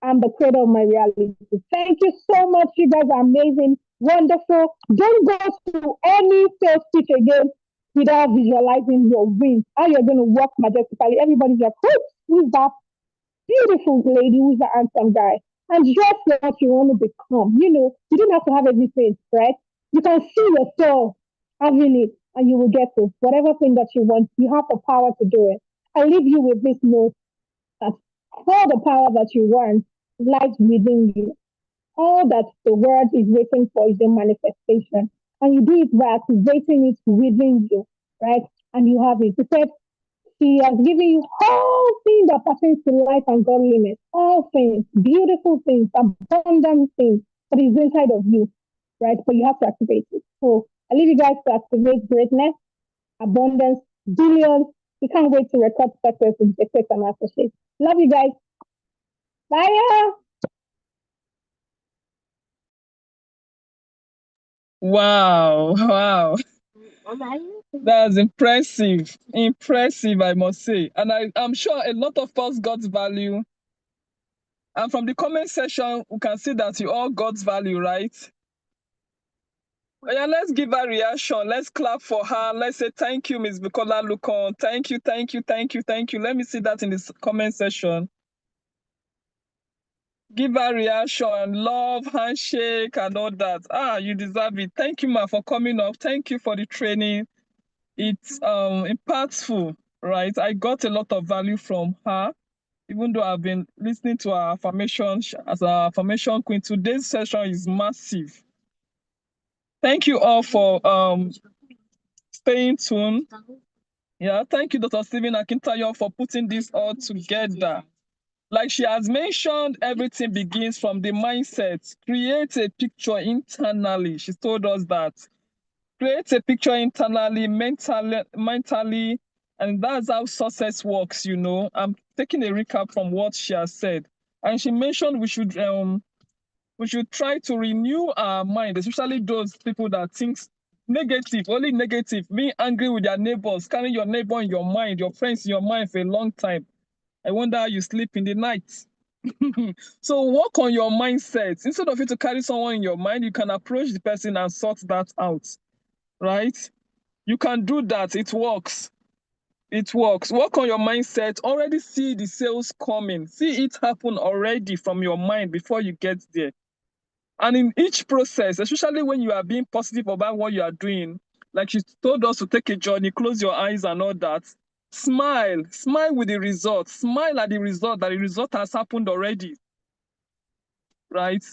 I'm the creator of my reality. Thank you so much. You guys are amazing, wonderful. Don't go to any sales pitch again without visualizing your wins, how you're going to work majestically. Everybody's like, who's that beautiful lady? Who's the handsome guy? And just what you want to become. You don't have to have everything, right? You can see yourself having it, and you will get it. Whatever thing that you want, you have the power to do it. I leave you with this note that all the power that you want lies within you. All that the word is waiting for is a manifestation. And you do it by activating it within you, right? And you have it. He said, He has given you all things that pertain to life and godliness. All things, beautiful things, abundant things that is inside of you, right? But you have to activate it. So I leave you guys to activate greatness, abundance, billions. We can't wait to record success in Gtext Associates. Love you guys. Bye. Wow. That's impressive. Impressive, I must say. And I'm sure a lot of us got value. And from the comment section, we can see that you all got value, right? Yeah, let's give her a reaction. Let's clap for her. Let's say thank you, Ms. Bukola Lukon. Thank you. Let me see that in the comment section. Give her a reaction, love, handshake, and all that. You deserve it. Thank you, Ma, for coming up. Thank you for the training. It's impactful, right? I got a lot of value from her, even though I've been listening to her affirmation as an affirmation queen. Today's session is massive. Thank you all for staying tuned. Yeah, thank you, Dr. Stephen Akintayo, for putting this all together. Like she has mentioned, everything begins from the mindset. Create a picture internally. She told us that. Create a picture internally, mentally, and that's how success works, I'm taking a recap from what she has said. And she mentioned we should we should try to renew our mind, especially those people that think negative, only negative, being angry with their neighbors, carrying your neighbor in your mind, your friends in your mind for a long time. I wonder how you sleep in the night. So work on your mindset. Instead of you to carry someone in your mind, you can approach the person and sort that out, right? You can do that. It works. It works. Work on your mindset. Already see the sales coming. See it happen already from your mind before you get there. And in each process, especially when you are being positive about what you are doing, like you told us to take a journey, close your eyes and all that, smile with the result, smile at the result, that the result has happened already, right?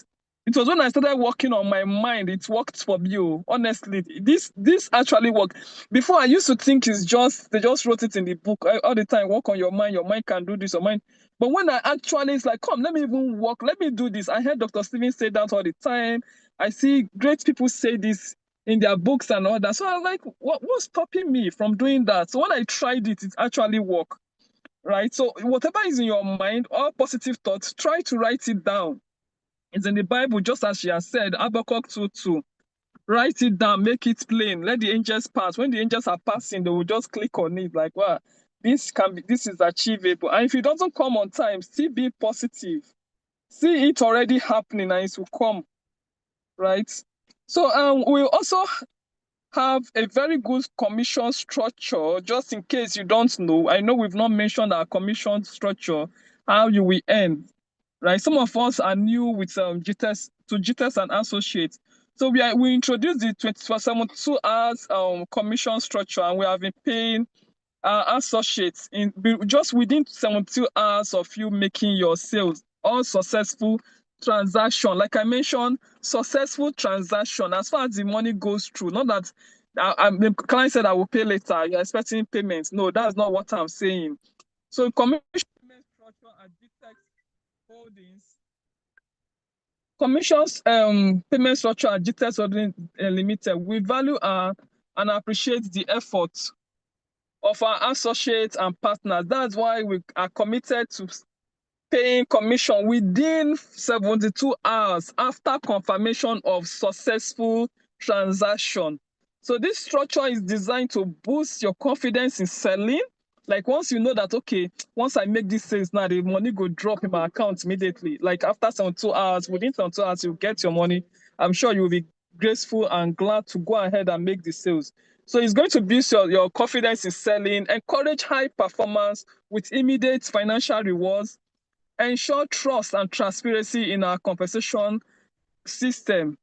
It was when I started working on my mind, it worked for me. Honestly, this actually worked. Before, I used to think it's just, they just wrote it in the book all the time, work on your mind can do this, your mind. But when I actually, it's like, come, let me even work, let me do this. I heard Dr. Stephen say that all the time. I see great people say this in their books and all that. So I was like, what's stopping me from doing that? So when I tried it, it actually worked, right? So whatever is in your mind, all positive thoughts, try to write it down. It's in the Bible, just as she has said, Habakkuk 2:2. Write it down, make it plain. Let the angels pass. When the angels are passing, they will just click on it like, wow, this is achievable. And if it doesn't come on time, still be positive. See it already happening and it will come, right? So we also have a very good commission structure, just in case you don't know. I know we've not mentioned our commission structure, how you will earn, right? Some of us are new with Gtext and Associates. So we introduced the 24/7 2 hours commission structure, and we have been paying our associates just within 72 hours of you making your sales, all successful transaction. Like I mentioned, successful transaction as far as the money goes through. Not that the client said I will pay later, you're expecting payments. No, that's not what I'm saying. So commission payment structure at Gtext Holdings. Commission's payment structure at Gtext Holdings Limited, we value and appreciate the effort of our associates and partners. That's why we are committed to paying commission within 72 hours after confirmation of successful transaction. So this structure is designed to boost your confidence in selling. Like once you know that, okay, once I make this sales now, the money go drop in my account immediately. Like after 72 hours, within 72 hours, you get your money. I'm sure you will be graceful and glad to go ahead and make the sales. So it's going to boost your confidence in selling, encourage high performance with immediate financial rewards, ensure trust and transparency in our compensation system.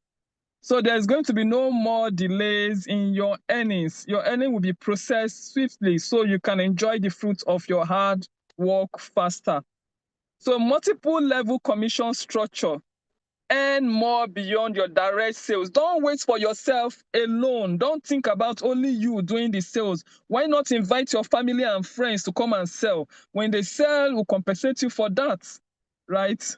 So there's going to be no more delays in your earnings. Your earning will be processed swiftly so you can enjoy the fruits of your hard work faster. So multiple level commission structure. Earn more beyond your direct sales. Don't wait for yourself alone. Don't think about only you doing the sales. Why not invite your family and friends to come and sell? When they sell, we'll compensate you for that, right?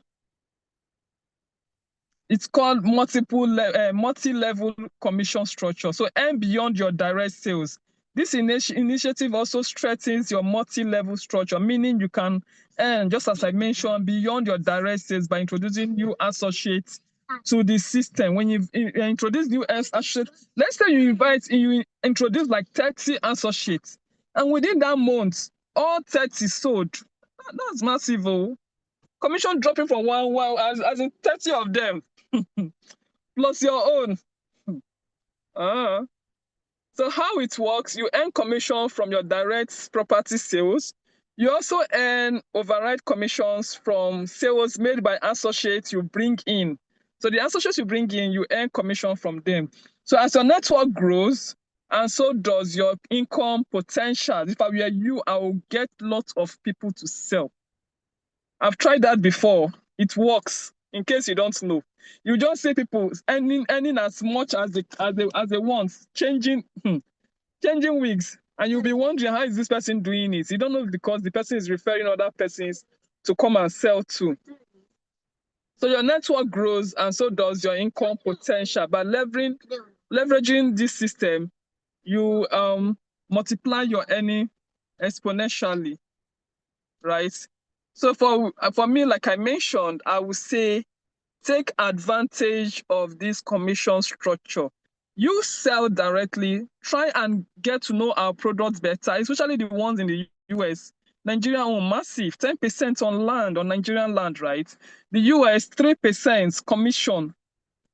It's called multi-level commission structure. So earn beyond your direct sales. This initiative also strengthens your multi-level structure, meaning you can earn, just as I mentioned, beyond your direct sales by introducing new associates to the system. When you introduce new associates, let's say you introduce like 30 associates, and within that month, all 30 sold. That's massive. Commission dropping from one as in 30 of them. Plus your own. So how it works, you earn commission from your direct property sales. You also earn override commissions from sales made by associates you bring in. So the associates you bring in, you earn commission from them. So as your network grows, and so does your income potential. If I were you, I will get lots of people to sell. I've tried that before. It works. In case you don't know, you just see people earning as much as they want, changing wigs, and you'll be wondering, how is this person doing it? You don't know, because the person is referring other persons to come and sell too. So your network grows, and so does your income potential. By leveraging this system, you multiply your earning exponentially, right? So for me, like I mentioned, I would say take advantage of this commission structure. You sell directly, try and get to know our products better, especially the ones in the US. Nigeria own massive, 10% on land, on Nigerian land, right? The US, 3% commission,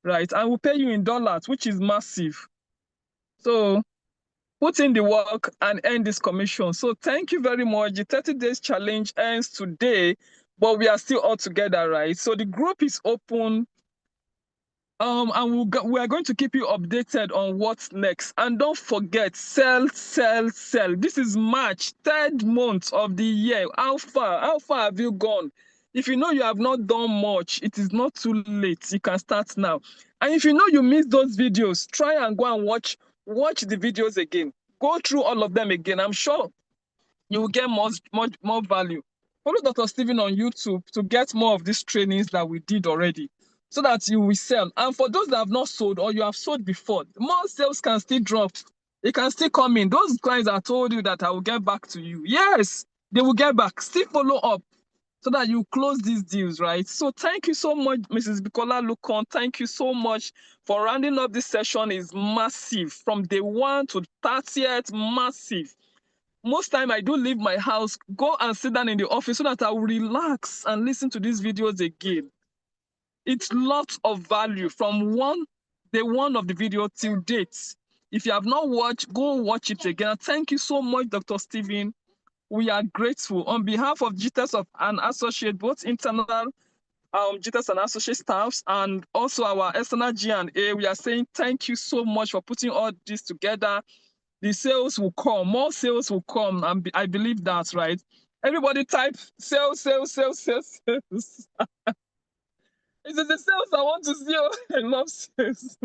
right? And we'll pay you in dollars, which is massive. So put in the work and earn this commission. So thank you very much. The 30 days challenge ends today, but we are still all together, right? So the group is open. And we are going to keep you updated on what's next. And don't forget, sell, sell, sell. This is March, 3rd month of the year. How far have you gone? If you know you have not done much, it is not too late. You can start now. And if you know you missed those videos, try and go and watch the videos again. Go through all of them again. I'm sure you will get more value. Follow Dr. Stephen on YouTube to get more of these trainings that we did already, so that you will sell. And for those that have not sold or you have sold before, more sales can still drop. It can still come in. Those clients that told you that I will get back to you, yes, they will get back. Still follow up so that you close these deals, right? So thank you so much, Mrs. Bukola Lukon. Thank you so much for rounding up this session. Is massive. From day 1 to 30th, massive. Most time I do leave my house, go and sit down in the office so that I will relax and listen to these videos again. It's lots of value from day one of the video till date. If you have not watched, go watch it again. Thank you so much, Dr. Stephen. We are grateful. On behalf of Gtext and Associate, both internal Gtext and Associate staffs, and also our external G&A, we are saying thank you so much for putting all this together. The sales will come, more sales will come, and I believe that's right. Everybody type sales, sales, sales, sales, sales. It is the sales I want to see. I love sales.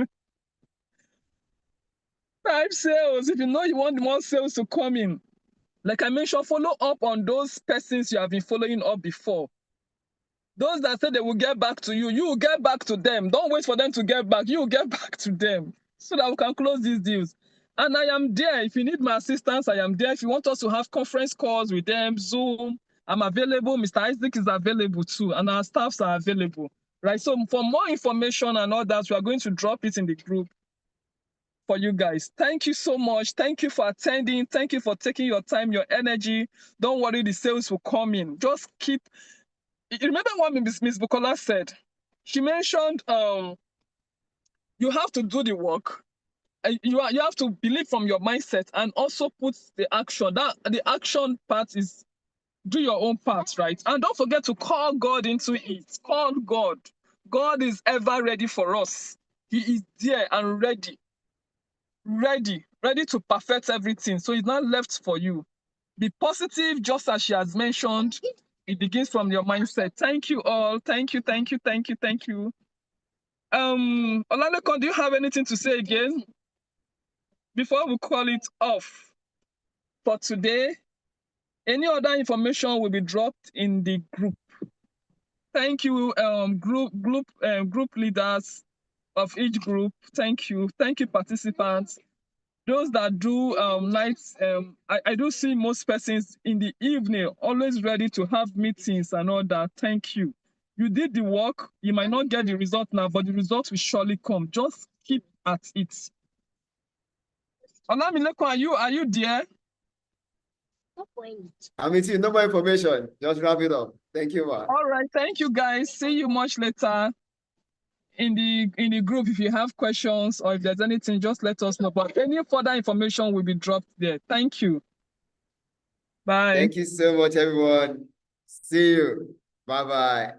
Type sales. If you know you want more sales to come in. Like I mentioned, follow up on those persons you have been following up before. Those that said they will get back to you, you will get back to them. Don't wait for them to get back. You will get back to them so that we can close these deals. And I am there. If you need my assistance, I am there. If you want us to have conference calls with them, Zoom, I'm available. Mr. Isaac is available too, and our staffs are available. Right. So for more information and all that, we are going to drop it in the group for you guys. Thank you so much. Thank you for attending. Thank you for taking your time, your energy. Don't worry, the sales will come in. Just keep. Remember what Miss Bukola said? She mentioned you have to do the work. You have to believe from your mindset and also put the action. The action part is do your own part, right? And don't forget to call God into it. Call God. God is ever ready for us. He is there and ready to perfect everything. So it's not left for you. Be positive, just as she has mentioned. It begins from your mindset. Thank you all. Thank you, thank you, thank you, thank you. Olaleko, do you have anything to say again before we call it off for today? Any other information will be dropped in the group. Thank you, group leaders of each group. Thank you, participants. Those that do nights, I do see most persons in the evening, always ready to have meetings and all that. Thank you. You did the work. You might not get the result now, but the result will surely come. Just keep at it. Olamileko, are you there? No point. I'm with you. No more information. Just wrap it up. Thank you, ma. All right. Thank you, guys. See you much later in the group. If you have questions or if there's anything, just let us know. But any further information will be dropped there. Thank you. Bye. Thank you so much, everyone. See you. Bye-bye.